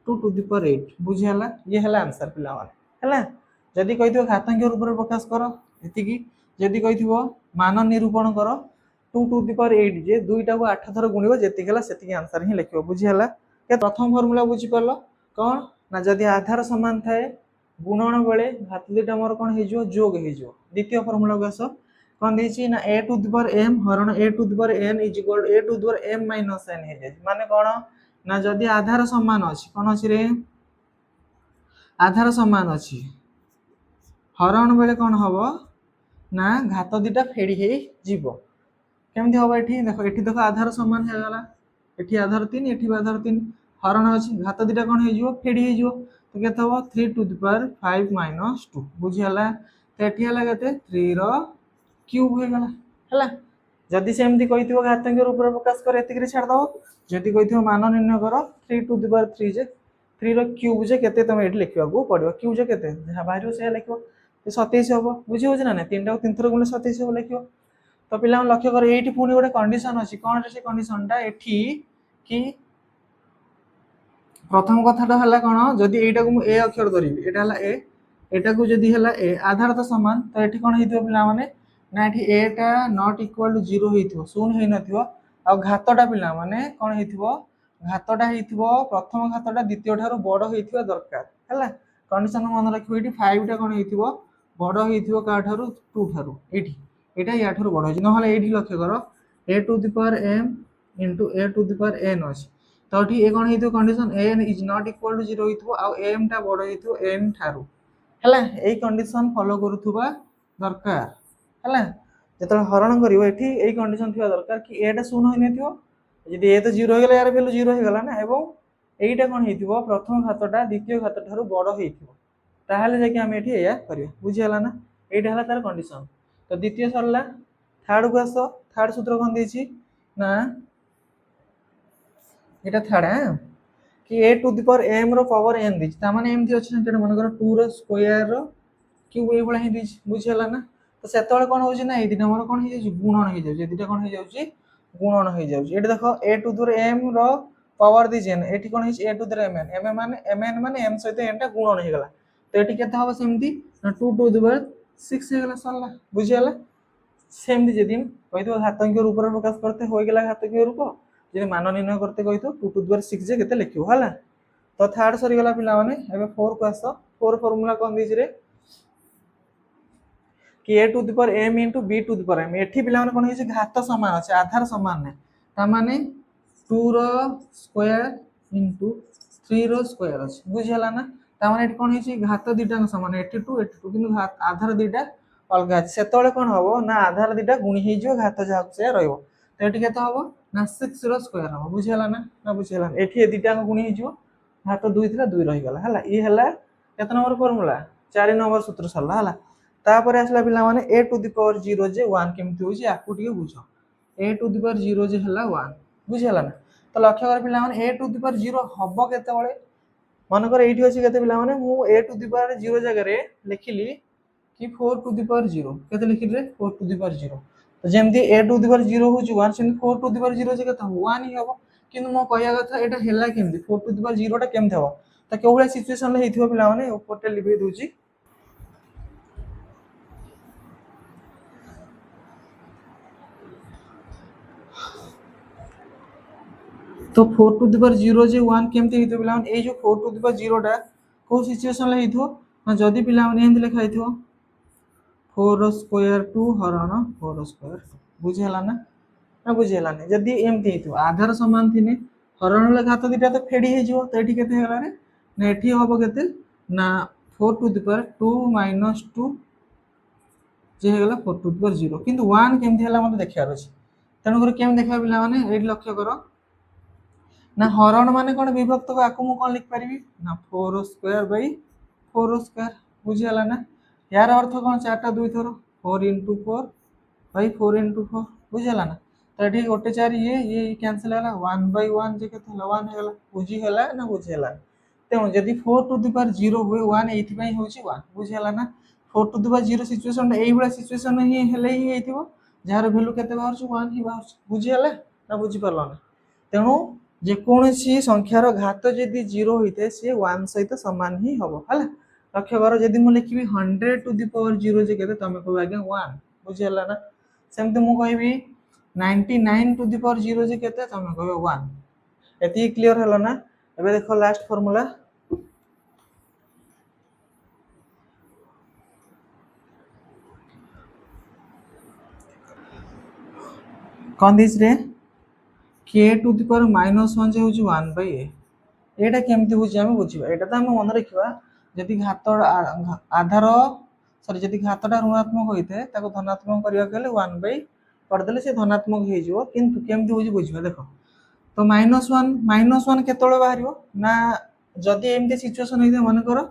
S1: 2 टू द पावर 8 बुझियाला ये हला आंसर पिला वाला हला जदी कहिथो घातांक रूप रे प्रकाश करो एति की जदी कहिथो मान निरूपण करो 2 टू द पावर 8 जे दुईटा को 8 थर गुणिबो जेति गेला सेति आंसर ही लिखिबो बुझियाला के प्रथम फार्मूला बुझि परलो कोन ना जदि आधार सामान थाए गुणन बेले घात दुईटा मोर कौन हो जोग हो द्वितीय फर्मूला को आस कौन देछि ना a to the power m हरण a to the power n is equal to a to the power m minus n हो जाए माने कौन ना जदि आधार समान अछि कौन अछि रे आधार समान अछि हरण बेले कौन हम ना घात दुईटा फेड़ी हे जीवो केमती हम एठी देखो आधार समान हो गला एठी आधार 3 एठी आधार 3 हरण अछि घात दुईटा कौन हो जीवो फेड़ी हे जीवो तो केते हो 3 टू द पावर 5 माइनस 2 बुझी हला तो एठी हला केते 3 रो क्यूब हो गला हला जदि सेमती कहिथिबो घातांक रूप रे प्रकाश कर एतिक रे छाड़ दबो जदि कहिथिबो मान निर्णय करो 3 टू द पावर 3 जे 3 रो क्यूब जे केते तमे एठी लिखिबा को पड़िबो क्यूब जे केते जहा बाहिरो से लिखिबो 27 हबो बुझी होछ ना नै 3 टा 3 थर गुणे 27 हबो लिखिबो तो पिला लक्ष्य कर एठी पुनी गोटे कंडीशन अछि कोन रे से कंडीशन टा एठी कि प्रथम कथाटा हला कोन जदि एटा को ए अक्षर धरिबी एटा हला ए एटा को जदि हला ए आधार तो समान तो एठी कोन हेतिबो पिला माने ना एठी ए टा नॉट इक्वल टू 0 हेतिबो शून्य हे नथिबो आ घातटा पिला माने कोन हेतिबो घातटा हेतिबो प्रथम घातटा द्वितीय ठारो बड़ हेतिबा दरकार हला कंडीशन मन रखिबो एठी 5 टा कोन हेतिबो बड़ हेतिबो का ठारो 2 ठारो एठी एटा या ठारो बड़ होछि न हला एठी लक्ष्य करो a to the power m into a to the power n अछि तो एठी ए कोन हेतिबो condition n is not equal to 0 हेतिबो आ m टा बड़ हेतिबो n ठारो हला एई कंडीशन फॉलो करूथुबा दरकार हला जेतले हरण करिवो एठी एई कंडीशन थिबा दरकार कि ए टा शून्य होई नथिबो जदि ए तो 0 हो गेला यार वैल्यू 0 हो गेला ना एवं एईटा कोन हेतिबो प्रथम घातटा द्वितीय घात ठारो बड़ हेतिबो ताहाले जे कि हम एठी एया करियो बुझी हला ना एईटा हला तार कंडीशन तो द्वितीय सरला थर्ड को आसो थर्ड सूत्र कोन देछि ना एटा थर्ड है कि a to the power m रो पावर n दिछि ता माने एमथि अछि ना मन कर 2 रो स्क्वायर रो क्यूब ए बळा हे दिछि बुझी हला ना तो सेतळे कोन होछि ना ए दिना मोर कोन हे जाउछि गुणन हे जाउछि दिटा कोन हे जाउछि गुणन हे जाउछि एठी देखो a to the power m रो पावर दिछि न एठी कोन हे a to the power m माने m सहित n टा गुणन हे गला तो एठी केते हबो सेमती 2 टू द पावर 6 हे गला सरला बुझी हला सेमती जदि कहितो घातांक रूप रे प्रकाश करते होय गेला घातांक रूप जे मान निर्णय करते कहितो 2 टू द पावर 6 जे केते लिखिबो हला तो थर्ड सरी गला पिला माने एबे 4 को आसो 4 फार्मूला कोन दिछि रे कि a to the power m into b to the power m एठी पिला माने कोन हे घात समान अछि आधार समान नै ता माने 2 रो स्क्वायर into 3 रो स्क्वायर अछि बुझी हला ना ता माने एठी कोन हे घात दुटा समान 82 किंतु आधार दुटा अलगा अछि सेतळे कोन हबो ना आधार दुटा गुणी हे जो घात जा से रहइबो तो एठी केते हबो ना 6 रो स्क्वायर हबो बुझी हला ना बुझी हला एठी ए दुटा गुणी हे जो घात 2 थिला 2 रहि गला हला ई हला केते नंबर फार्मूला 4 नंबर सूत्र सरला हला तापर आसला पिला माने a टू द पावर 0 जे 1 केमति होछि आकु टिके बुझो a टू द पावर 0 जे हला 1 बुझी हला ना तो लक्ष्य कर पिला माने a टू द पावर 0 हबो केते बळे मन कर एठी अछि केते पिला माने मु a टू द पावर 0 जगह रे लिखिली कि 4 टू द पावर 0 केते लिखि रे 4 टू द पावर 0 तो जेमति a टू द पावर 0 होछि 1 सेम 4 टू द पावर 0 जे केते 1 ही हबो किंतु मो कहया कथा एटा हेला केमति 4 टू द पावर 0 टा केमति हबो त केउला सिचुएशन ले हेथिबो पिला माने ऊपर टे लिखि दोछि तो 4 टू द पावर 0 जे 1 केमति हेथिबो पिला माने ए जो 4 टू द पावर 0 टा को सिचुएशन ले हेथिबो ना जदी पिला माने एंति लिखा हेथिबो 4 स्क्वायर 2 हरण 4 स्क्वायर बुझी हला ना बुझी हला नै जदी एमति हेथिबो आधार समान थिने हरण ले घात दिटा तो फेडी हे जिवो तो एठी केते हेला रे ना एठी होबो केते ना 4 टू द पावर 2 माइनस 2 जे हे गेला 4 टू द पावर 0 किंतु 1 केमति हेला मते देखियार अछि तनो कर केम देखा पिला माने एठी लक्ष्य करो ना हरण माने कोन विभक्त को आकु मु कोन लिख परिबी ना 4 स्क्वायर बाय 4 स्क्वायर बुझी हला ना यार अर्थ कोन 4 टा 2 थरो 4 into 4 by 4 into 4 बुझी हला ना तो एठी गोटे 4 ये कैंसिल हला 1 by 1 जे केते हला 1 हेला बुझी हला ना बुझी हला तेणु जदि 4 टू द पावर 0 हुए 1 एथि पई होची 1 बुझी हला ना 4 टू द पावर 0 सिचुएशन एई बडा सिचुएशन ही हेले ही हेतिबो जार वैल्यू केते बाहर छु 1 ही बाहर बुझी हला ना बुझी परला ना तेणु जे कोनसी संख्यार घात जदि 0 होइते से 1 सहित समान ही हबो हला लक्ष्य करो जदि मु लिखिबी 100 टू द पावर 0 जे केते तमे कहबा आगे 1 बुझी हला ना सेमते मु कहबी 99 टू द पावर 0 जे केते तमे कहबो 1 एति क्लियर हला ना एबे देखो लास्ट फार्मूला कौन दीज रे के टू द पावर -1 जे होची 1 बाय ए एटा केमती होची हम बुझिबा एटा तो हम मन रखिबा जदि घात आधार सॉरी जदि घातटा ऋणात्मक होइते ताको धनात्मक करिया गेले 1 बाय कर देले से धनात्मक हे जिवो किंतु केमती होची बुझिबा देखो तो -1 केतळे बाहरियो ना जदि एमती सिचुएशन होइते मन करो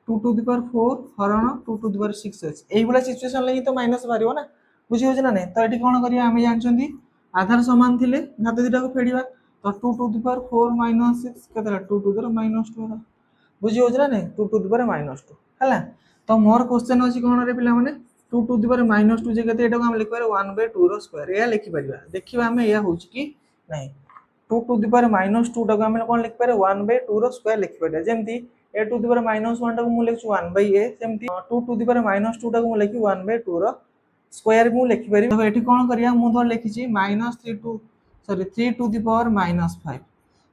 S1: 2 टू द पावर 4 हरण 2 टू द पावर 6 अछि एई बला सिचुएशन लगी तो माइनस बाहरियो ना बुझि होची ना नै तो एटी कोन करिया हम जानचंदी आधार समान थिले घात दिटा को फेडिबा तो 2 टू द पावर 4 -6 केतला 2 टू द पावर -2 होला बुझि होची ना नै 2 टू द पावर -2 हला तो मोर क्वेश्चन अछि कोन रे पिला माने 2 टू द पावर -2 जे केते एटा को हम लिख पारे 1/2 रो स्क्वायर या लिखि परिबा देखिबा हम या होची कि नै 2 टू द पावर -2 टाको हम कोन लिख पारे 1/2 रो स्क्वायर लिखि पारे जेमति a टू द पावर -1 टाको मु लिखछु 1 बाय a सेमति 2 टू द पावर -2 टाको मु लिखि 1/2 रो स्क्वायर मु लिखि पारि तो एठी कोन करिया मु धर लिखिछि -3 टू द पावर -5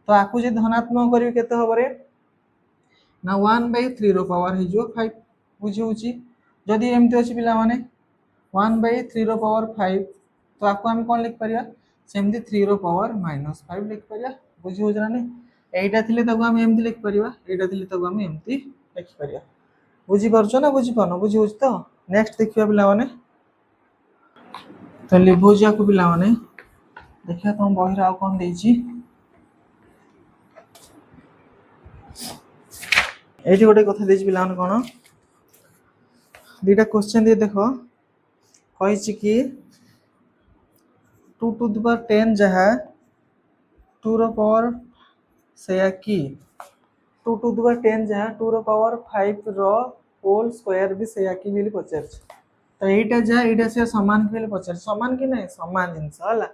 S1: तो आकु जे धनात्मक करिवे केते हबरे ना 1/3 रो पावर हे जो 5 बुझि होछि जदि एमति अछि पिला माने 1/3 रो पावर 5 तो आकु हम कोन लिख परिया सेमति 3 रो पावर -5 लिख परिया बुझि होछ ना नै एटा थिले ताको हम एमति लिख परिया एटा थिले ताको हम एमति लिख परिया बुझि परछो ना बुझि पनो बुझि होछ तो नेक्स्ट देखिया पिला माने तो लिभोजिया को पिला माने देखिया तुम बहिर आ कोन देछि एठी गोटे कथा देछि पिला माने कोन दुटा क्वेश्चन दे देखो कहिछि कि 2 टू द पावर 10 जहा 2 रो पावर सेया की 2 टू द पावर 10 जहा 2 रो पावर 5 रो होल स्क्वायर भी सेया की मिली पचार तो एटा जा एटा से समान के पचार समान कि नै समान जिंस हला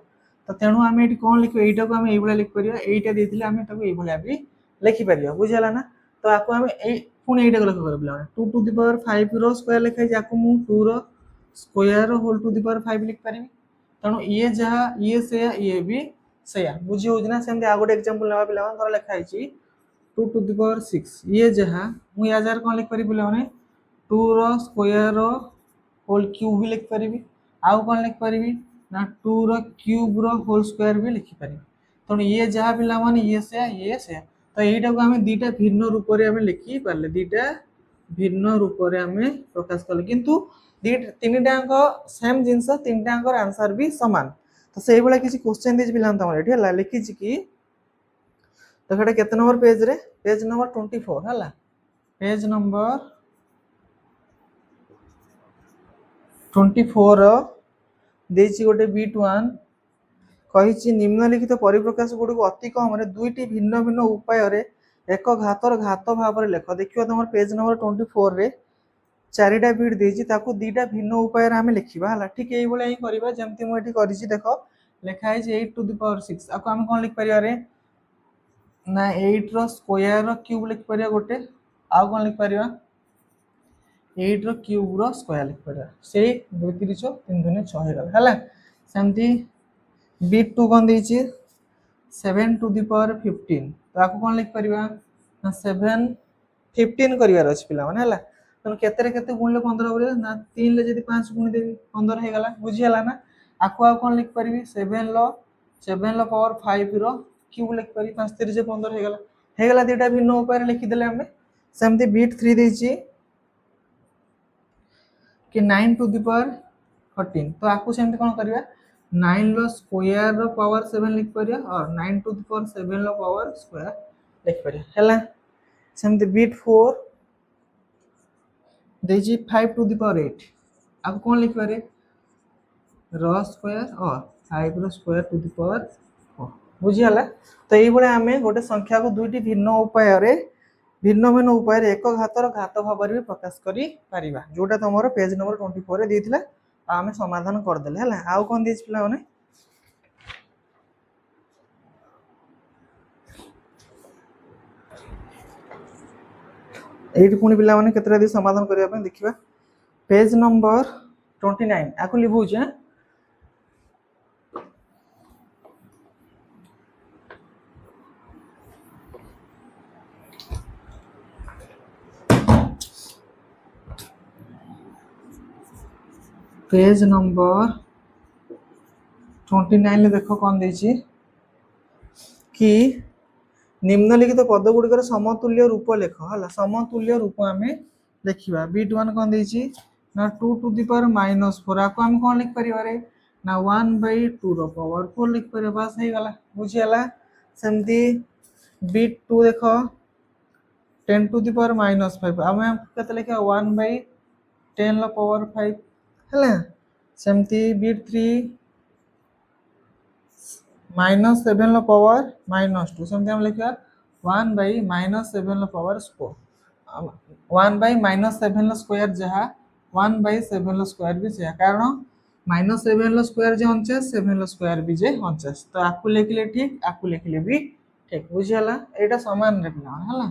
S1: तो तेनु हम एटी कोन लिखो एटा को हम एई बला लिख परियो एटा देथिले हम ताको एई बला भी लिखि परियो बुझला ना तो आको हम एई पुनी एटा को लिख कर बिला 2 टू द पावर 5 रो स्क्वायर लिखाइ जाको मु 2 रो square whole to the power 5 लिख परिबी तनो ये जहा ये से ये भी सेया बुझि हो जना सेम आ गोटे एग्जांपल लेवा पिला मन थोड़ा लिखा हिची 2 टू द पावर 6 ये जहा मु या जार कोन लिख परिबी पिला माने 2 रो स्क्वायर रो होल क्यूब भी लिख परिबी आउ कोन लिख परिबी ना 2 रो क्यूब रो होल स्क्वायर भी लिख परिबी तनो ये जहा पिला माने ये से तो एटा को हम दीटा भिन्न रूप रे हम लिखि पारले दीटा भिन्न रूप रे हम प्रकाश करले किंतु तीनटाको सेम जिंस तीनटाको आंसर भी समान तो सेही बला किछि क्वेश्चन दिज बिलान तमर एठी हला लिखि छि कि तो एटा केते नंबर पेज रे पेज नंबर 24 हला पेज नंबर 24 देछि गोटे बिट 1 कहिछि निम्नलिखित परिप्रकाश गुडी को अति कम रे दुईटी भिन्न भिन्न उपाय रे एक घातर घात भाव रे लेख देखियो तमर पेज नंबर 24 रे चारिटा बिट देछि ताकू दीटा भिन्न उपाय रे हम लिखिबा हला ठीक एई बोले ही करबा जेमति मु एठी करिछि देखो लेखा है 8 टू द पावर 6 आको हम कोन लिख परिया रे ना 8 रो स्क्वायर रो क्यूब लिख परिया गोटे आ कोन लिख परिया 8 रो क्यूब रो स्क्वायर लिख परिया से 2 3 6 3 2 6 हे गला हला सेमति बिट 2 कोन देछि 7 टू द पावर 15 तो आको कोन लिख परिया ना 7 15 करिवार अछि पिला माने हला तो केते रे केते गुणले 15 बरे ना 3 ले जदी 5 गुण देबी 15 हे गला बुझी हला ना आको आ कोन लिख परिबी 7 लो पावर 5 रो क्यूब लिख परि 5 3 जे 15 हे गला दीटा भिन्न उपाय रे लिखि देले हमें सेमति बिट 3 देछि कि 9 टू द पावर 14 तो आको सेमति कोन करबा 9 लो स्क्वायर रो पावर 7 लिख परिया और 9 टू द पावर 7 लो पावर स्क्वायर लिख परिया हला सेमति बिट 4 देछि 5 टू द पावर 8 अब कोन लिख पारे रो स्क्वायर और 5 रो स्क्वायर टू द पावर 4 बुझी हला तो एई बळे हमें गोटे संख्या को दुईटी भिन्न उपाय रे भिन्न उपाय रे एक घातर घात भाव रे प्रकाश करि परिबा जोटा तमरो पेज नंबर 24 रे देथिला आमे समाधान कर देले हला आउ कोन दिस पिला माने एठी पुनी पिला माने केतरा दि समाधान करिया पे देखिबा पेज नंबर 29 आको लिखौ छै पेज नंबर 29 देखो कौन देछि कि निम्नलिखित पदगुड़िकर समतुल्य रूप लेख है समतुल्य रूप आम लिखा बीट वन कौन देछि ना 2 टू दी पावर -4 आपको आम कौन लिख पारे ना 1/2 रो पावर 4 लिख पारे बस हो गला बुझीगला सेमती बीट 2 देख 10 टू दी पावर -5 आम केते लिखा 1/10 रो पावर 5 है सेमती बीट 3 -7 लो पावर -2 सेमती हम लिखा 1/-7 लो पावर स्क्वायर 1/-7 लो स्क्वायर जहाँ 1/7 लो स्क्वायर भी जहाँ कारण -7 लो स्क्वायर जे 49 7 लो स्क्वायर भी जे 49 तो आपको लिखले ठीक आपको लिखले भी ठीक बुझीगला एटा समान रे पिला हला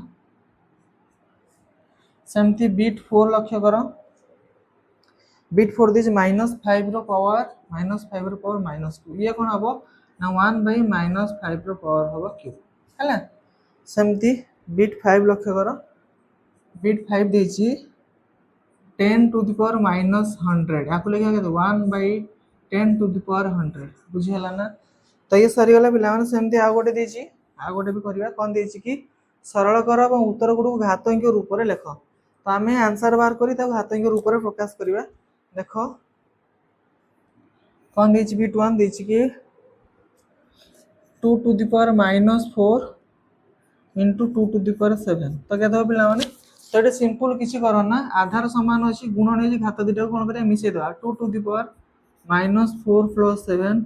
S1: सेमती बीट 4 लक्ष्य करो बीट 4 दिस -5 रो पावर -5 रो पावर -2 ये कोन हबो ना 1/-5 रो पावर हबो क्यूब हैला सेमती बीट 5 लक्ष्य करो बीट 5 देछि 10 टू द पावर -100 याको लिखा के 1/10 टू द पावर 100 बुझी हला ना तो ये सरी गला पिला माने सेमती आ गोटे देछि आ गोटे भी करबा कोन देछि कि सरल कर और उत्तर गुड घातांक रूप रे लेख तो आमे आंसर बार करी ता घातांक रूप रे प्रकाश करबा देखो कौन देछि बीट 1 देछि कि 2 to the power -4 into 2 to the power 7 तो क्या दो पिला माने तो ये सिंपल किसी करो ना आधार समान अच्छी गुणन है घात दुटा कौन कर मिसई देवा 2 टू द पावर -4 प्लस 7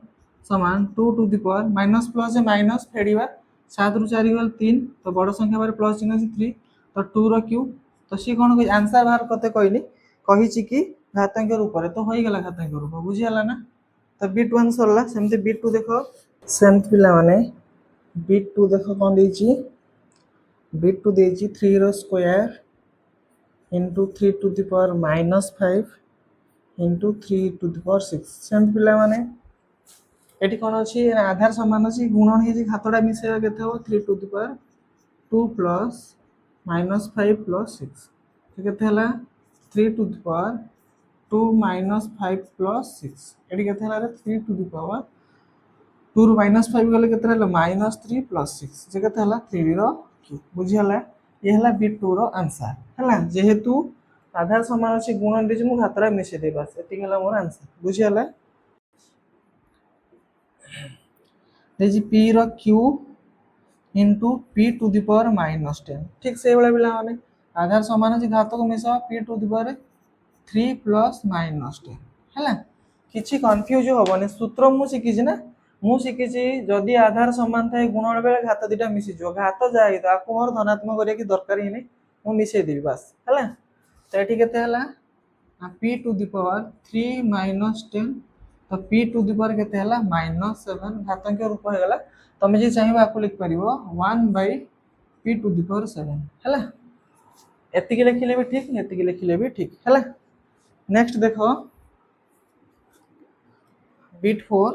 S1: समान 2 to the power minus plus minus फेड़ा 7 रु 4 गल 3 तो बड़ संख्या बारे प्लस चिन्ह अच्छी 3 तो 2 रो क्यूब तो सी कौन आंसर बाहर कते कहली कही कि घातांक रूप तो हो गला घातांक रूप बुझीगला ना तो बीट 1 सरला सेमती बीट 2 देख सेमती पिला माने बीट 2 देख कौन देछि बीट 2 देछि 3 रो square into 3 to the power -5 into 3 to the power 6 सेमती पिला माने एटी कौन अच्छी आधार समान अच्छी गुणन हो घातटा मिसेगा के 3 to the power 2 plus -5 plus 6 तो के 3 टू द पावर 2 -5 प्लस 6 एटी के 3 टू द पावर 2 रु -5 गले के -3 प्लस 6 जे के 3 रो क्यूब बुझीगला ये है बीट 2 रो आंसर है जेहेतु आधार समान अच्छी गुणन दे मु घातरा मिसे दे बस एति हला मोर आंसर बुझीगला देजी p रो cube into p to the power -10 ठीक से वाला पिला माने आधार समान अच्छी घात को मिसा p to the power 3 plus -10 है किछि कंफ्यूज होबने सूत्र मु शिखी ना मु शिखी जदि आधार समान थाए गुणन बेले घात दुटा मिसी जो घात जाए तो आपको मोर धनात्मक करिया की दरकार ही नहीं मु मिसे देबी बस है तो ये केते हला p टू द पावर 3 -10 तो p टू द पावर केते हला -7 घातांक रूप हो गला तमे जे चाहिबा आपको लिख परिबो 1/p टू द पावर 7 हला एति के लिखिले भी ठीक एति के लिखिले भी ठीक हला नेक्स्ट देखो बीट 4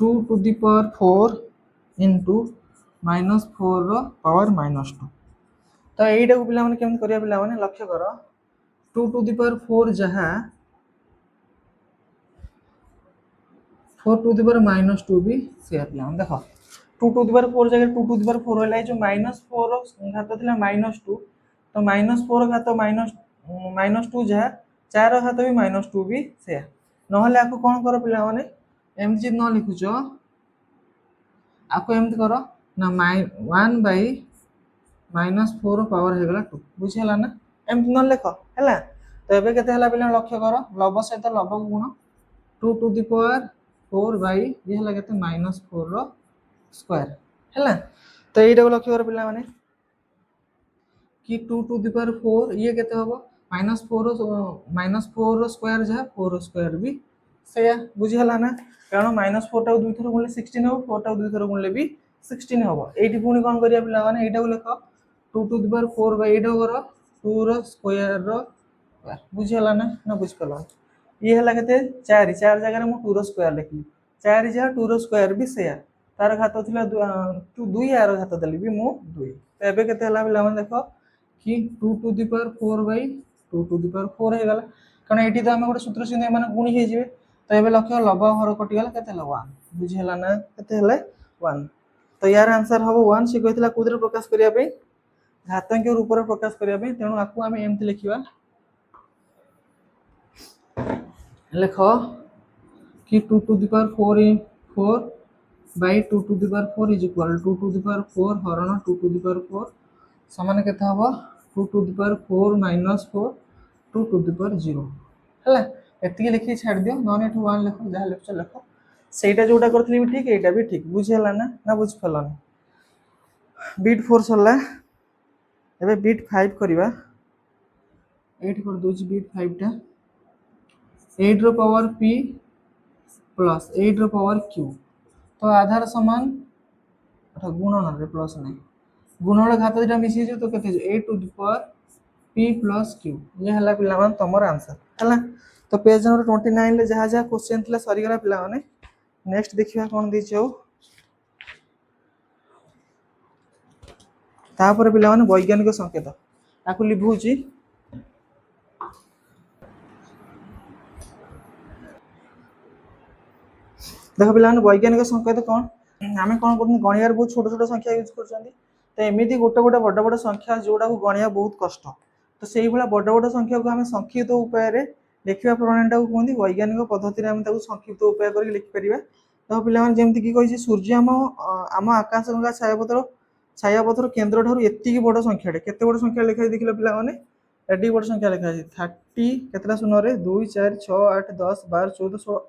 S1: 2 टू द पावर 4 इंटू -4 रो पावर -2 तो यहीटा को पिला माने केमन करिया पिला माने लक्ष्य करो 2 टू द पावर 4 जहाँ 4 टू द पावर -2 भी से पिला माने देखो 2 टू द पावर 4 जगह 2 टू द पावर 4 होला जो -4 घात थिला -2 तो -4 घात -2 जहाँ 4 घात भी -2 भी से नहले आपको कौन करो पिला माने एमजी न लिखुच आपको एमती करो ना 1/-4 पावर हो गला 2 बुझीगला ना एमती न लिख है तो एबे केते हला पिला लक्ष्य करो लव सहित लव गुण 2 टू द पावर 4 बाई ये हला केते -4 रो स्क्वायर है तो एटा को लक्ष्य करो पिला माने कि 2 टू द पावर 4 ये केते हबो -4 रो स्क्वायर जहाँ 4 रो स्क्वायर भी से बुझीगला ना कारण -4 टा 2 थर गुणले 16 हो 4 टा 2 थर गुणले भी 16 हो एटी पुणी कौन करिया पिला माने एटा को लिख 2 टू द पावर 4 बाय एटा करो 2 रो स्क्वायर रो बुझीगला ना बुझ पलो ये हला केते 4 जगह रे मु 2 रो स्क्वायर लिखली 4 जहाँ 2 रो स्क्वायर भी से तार घात थिला 2 यार घात देली भी मु 2 तो एबे केते हला पिला माने देखो कि 2 to the power 4 by 2 to the power 4 हे गला कारण एटी तो हम गोटे सूत्र चिन्ह माने गुणी हे जिवे तो ये लक्ष्य लब हर कटिगला केते 1 बुझिहला ना केते हेले 1 तो यार आंसर हम 1 से कहला कोदरे प्रकाश करिया पे घातांक रूप रे प्रकाश करिया पे तेणु आकु आमे एमति लिखिबा लिख कि 2 to the power 4 in 4 by 2 to the power 4 is equal 2 to the power 4 हरण 2 to the power 4 समान केते हबो 2 to the power 4 minus 4 2 to the power 0 हला एति लिखि छाड़ दियो नॉन एट 1 लिखो जहा लिखछ लिखो सेटा जोटा करथली भी ठीक एटा भी ठीक बुझिहला ना बुझ फलन बीट 4 सरला एबे बीट 5 करबा 8 कर दोछि बीट 5 टा 8 रो पावर p प्लस 8 रो पावर q तो आधार समान गुणन रे प्लस नहीं गुणन घात जेटा मिसी जो तो केते 8 to the power p plus q ये हला पिला मान तमर आंसर हला तो पेज नंबर 29 ले जहा जहा क्वेश्चन थला सरी गला पिला माने नेक्स्ट देखिबा कोन दी छौ तापर पिला माने वैज्ञानिक संकेत आकु लिभुची देखो पिला वैज्ञानिक संकेत कौन आम कौन कर गणियार बहुत छोट छोट संख्या यूज कर तो एमती गोटे गोटे बड़ बड़ संख्या जोड़ा को गणिया बहुत कष्ट तो से बड़ बड़ संख्या को आम संक्षिप्त उपाय लिखा प्रणाली को कहते वैज्ञानिक पद्धति संक्षिप्त उपाय कर लिखिपर तो पाने जमीक कही सूर्य आम आकाश गंगा छायापथर केन्द्र ठार एति बड़ संख्या केते बड़ संख्या लिखाई देखिए पाने एटी बड़ संख्या लिखाई 30 केतटा शून्य 2 4 6 8 10 12 14 16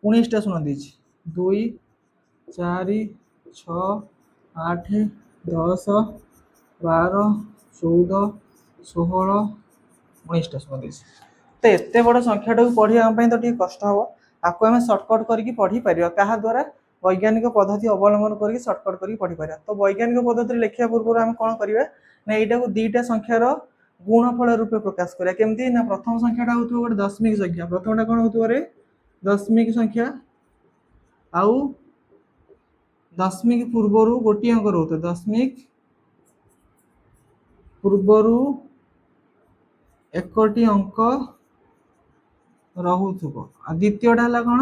S1: 19टा शून्य देछि 2 4 6 8 10 12 14 16 19टा शून्य देछि तो एते बड़ संख्याटा को पढ़िया तो ठीक कष्ट हम आपको आम सर्टकट करके पढ़ी पार क्या द्वारा वैज्ञानिक पद्धति अवलंबन करके सर्टकट करके पढ़ी पार तो वैज्ञानिक पद्धति लिखा पूर्व आम कौन करवा ना यहाँ को दुईटा संख्यार गुणफल रूपे प्रकाश करा केमती ना प्रथम संख्याटा हो गोटे दशमिक संख्या प्रथमटा कौन हो दशमिक संख्या आउ दशमिक पूर्वर गोटे अंक रोते दशमिक पूर्वर एकटी अंक रोथुब द्वितीयटा है कौन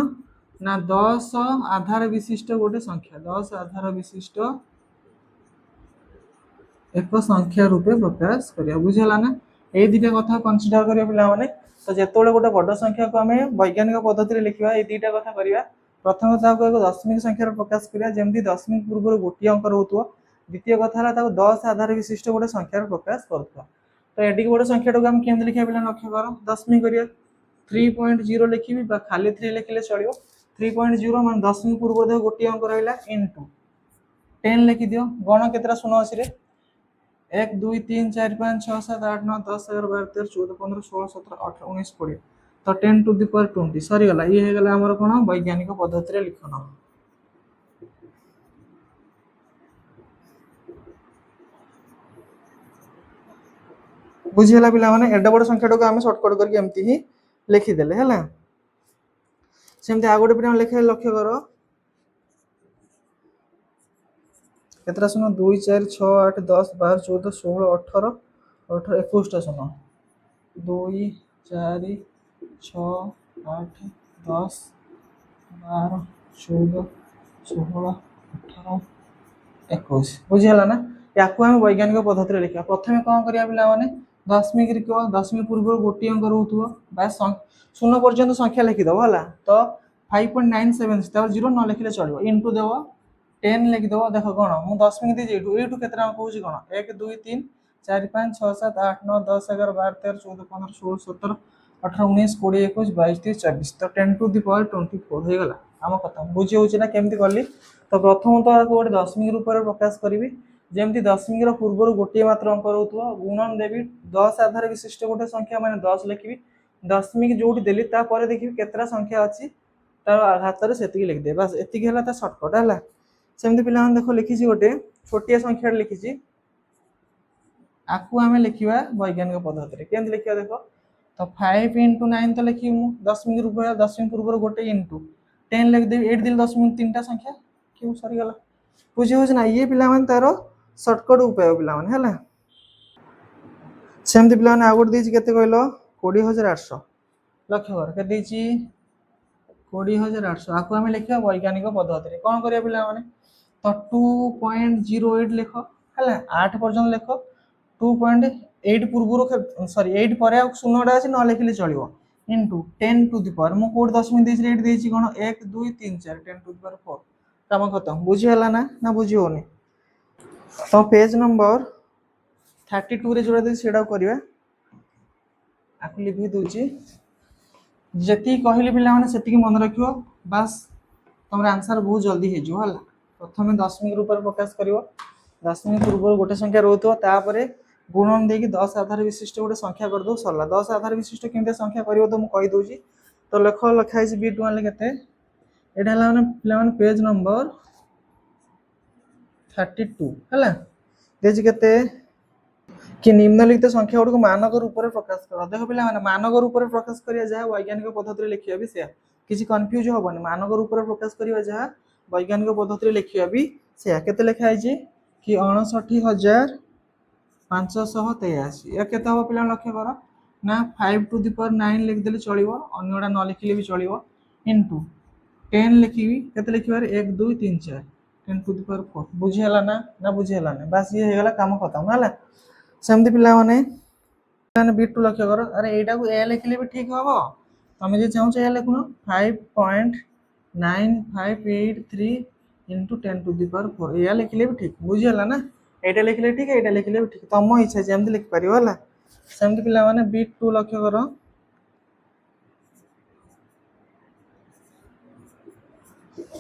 S1: ना 10 आधार विशिष्ट गोटे संख्या 10 आधार विशिष्ट एक संख्या रूपे प्रकाश करिया बुझला ना ये दुटा कथा कनसिडर करिया पिला माने तो जेतोले गोटे बड़ संख्या को आम वैज्ञानिक पद्धति लिखा ये दुटा कथा करिया प्रथम ताको एक दशमिक संख्यार प्रकाश करिया जेमती दशमिक पूर्व गोटे अंक रोथुव द्वितीय कथा है 10 आधार विशिष्ट गोटे संख्यार प्रकाश करुवा तो एटी गोटे संख्याटा को आम केमती लिखा पिला लक्ष्य कर दशमिक करिया 3.0 लिखी खाली 3 लिखिले चलियो 3.0 मान दशमिक पूर्व देह गोटे अंक रहा इनटू 10 लिखि दियो गण केतरा शून्य अछि रे 1 2 3 4 5 6 7 8 9 10 11 12 13 14 15 16 17 18 19 20 तो 10 टू द पावर 20 सरी गला ये हे गला हमर कोन वैज्ञानिक पद्धति रे लिखन बुझिला पिला माने एडा बड़ संख्याटा को हम शॉर्टकट करके एमती ही लिखि देले हला सेमते आ गोटे पिला लिखे लक्ष्य करो केतरा शून्य 2 4 6 8 10 12 14 16 18 18 21टा शून्य 2 4 6 8 10 12 14 16 18 21 बुझिला ना याकू हम वैज्ञानिक पद्धति लिखा प्रथमे कौन करिया पिला माने दशमिक दशमिक पूर्व गोटे अंक रोथुव शून्य पर्यंत संख्या लिखिदेव है तो 5.97 जीरो न लिखिले चलो इंटू देव 10 लिखिदेव देख कौन मुझे दशमिक दीजिए यू केते अंक हूँ कौन 1 2 3 4 5 6 7 8 9 10 11 12 13 14 15 16 17 18 19 20 21 22 23 24 तो 10 टू द पावर 24 हो गला आम कथा बुझी हो केमती कली तो प्रथम तो गोटे दशमिक रूप में प्रकाश करी जमती दशमिक पूर्व गोटे मात्र अंक रोथुव गुणन देवी 10 आधार विशिष्ट गोटे संख्या माने 10 लिखी दशमिक जो देली देखिए केतरा संख्या अच्छी तार हाथ से लिखिदे बस एति है सर्टकट है सेमती पिला देख लिखी गोटे छोटिया संख्या लिखी आपको आम लिखा वैज्ञानिक पद्धति केमती लिखा देख तो 5 इंटू 9 तो लिखी दशमिक रूप दशमिक पूर्व गोटे इंटू 10 लिखिदेवी 8 दिल दशमिक 3टा संख्या क्यों सरीगला बुझी हो ना ये पिला तार सर्टकट उपाय पिलाने है सेमती पिलाने आउ गोटे देती के कहल 20,800 लक्ष्य कर के 20,800 आपको आम लिखा वैज्ञानिक पद्धति कौन करिया पिला माने तो 2.08 लिख है 8 पर्यटन लिख 2.8 पूर्व सॉरी 8 पर शून्यटा अच्छे न लिखिले चलो इंटू 10 टू दी पावर मुझे कौट दशमिक देती कौन 1 2 3 4 10 टू दी पावर 4 काम खत्म बुझीगला ना बुझी होनी तो पेज नंबर 32 रे जोड़ा देसी सेटा करबा आकु लिखि दूची जति कहली पिला माने सेति मन रखियो बस तुम आंसर बहुत जल्दी हे जो हला प्रथम दशमिक रूप में प्रकाश करिवो दशमिक पूर्व गोटे संख्या रोथो तापरे गुणन देकी 10 आधार विशिष्ट गोटे संख्या कर दो सरला 10 आधार विशिष्ट केमते संख्या करिवो तो मु कहि दूची तो लिखा है बी टू केते एटा हला माने पिला माने पेज नंबर 32 हला देजी केते कि निम्नलिखित संख्या गुड़िक मानक रूप में प्रकाश कर देख पिला माने मानक रूप में प्रकाश करिया जहा वैज्ञानिक पद्धति लिखिया भी से किसी कंफ्यूज होबनी मानक रूप में प्रकाश करिया जहा वैज्ञानिक पद्धति लिखिया भी से केते लिखा है कि 59,583 या केते हो पिला लक्ष्य कर ना 5 टू दी पावर 9 लिख देले चलिवो अन्यडा न लिखिले भी चलिवो इनटू 10 लिखिबी केते लिखिबार 1 2 3 4 10 टू दी पावर 4 बुझी हला ना बुझी हला ना बस ये हेगला काम खत्म हला सेमती पिला माने बी टू लक्ष्य कर अरे एटा को ए लिखिले भी ठीक हबो तुम जे चाहो ए लिखुनो 5.9583 into 10 टू दी पावर 4 ए लिखिले भी ठीक बुझी हला ना एटा लिखिले ठीक एटा लिखिले भी ठीक तुम इच्छा जेमती लिख परियो हला सेमती पिला माने बी टू लक्ष्य कर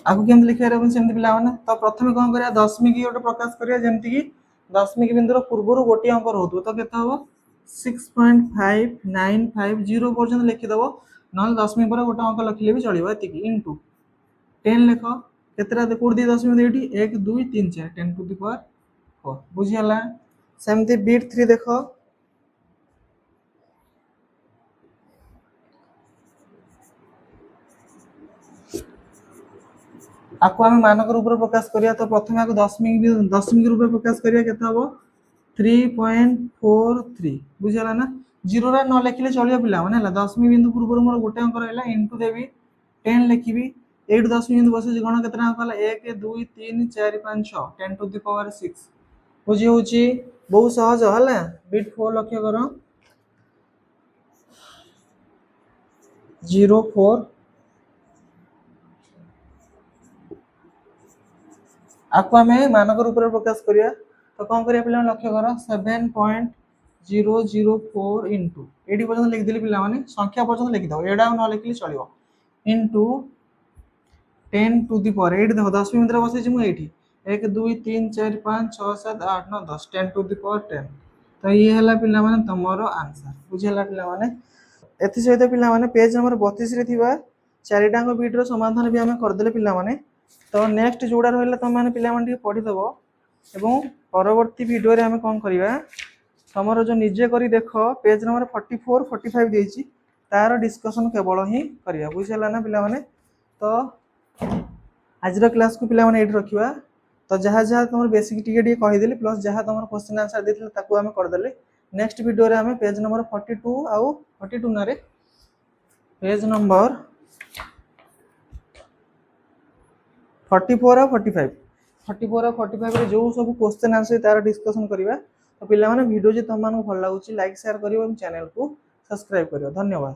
S1: आगु केमती लिखिबार अपन सेमती पिला माने तो प्रथम कोन करिया दशमिक गोटे प्रकाश करिया जेमती की दशमिक बिंदुर पूर्व गोटे अंक रोथु तो केते हबो 6.5950 पर्यंत लिखिदेव ना दशमिक पर गोटे अंक लिखिले भी चलो ये इंटू 10 लिख केतरा कोड दी दशमिक देटी 1 2 3 4 10 टू दी पावर 4 बुझियाला सेमती बीट 3 देख आपको आम मानक रूप में प्रकाश करिया तो प्रथम आपको दशमिक रूप में प्रकाश करिया केते हबो 3.43 बुझियाला ना जीरो रा न लिखिले चलियो पिला माने हला दशमिक बिंदु पूर्व मोर गोटे अंक रहला इनटू देबी 10 लिखिबी 8 दशमिक बिंदु बसे गण केतना अंक हला 1 2 3 4 5 6 10 टू द पावर 6 बुझी होची बहुत सहज हला बिट 4 लक्ष्य करो 04 आपको आम मानक रूप में प्रकाश करिया तो कौन करिया पिला लक्ष्य कर 7.004 इंटू एटी पर्यंत लिखिदेली पिला माने संख्या पर्यंत लिखिदेव एडा न लिखिले चलियो इंटू 10 टू दी पावर 8 देखो 10 मिनट बसैछि मु एठी 1 2 3 4 5 6 7 8 9 10 10 टू दी पावर 10 तो ये हला पिला माने तमरो आंसर बुझिला पिला माने एथि सहित पिला माने पेज नंबर 32 रे थिबा चारिटांग बीट रो समाधान भी हमें कर देले पिला माने तो नेक्स्ट जोड़ा रहा तुम मैंने पे पढ़ीदेव एवं परवर्ती वीडियो रे हमें कौन करवा तुम जो निजे कर देख पेज नंबर 44 45 देती तार डिस्कसन केवल ही करवा बुझीगला ना पे तो आज क्लास को पिला माने रखा तो जहाँ जहाँ तुम बेसिक टी कहीदेली प्लस जहाँ तुम क्वेश्चन आंसर देते आम करदे नेक्स्ट वीडियो रे हमें पेज नंबर 42 आउ 42 ना पेज नंबर 44 और 45 रे जो सब क्वेश्चन आंसर तार डिस्कसन करवा तो पिला माने वीडियो जे तुम भल लगुच लाइक शेयर करियो चैनल को सब्सक्राइब करियो धन्यवाद।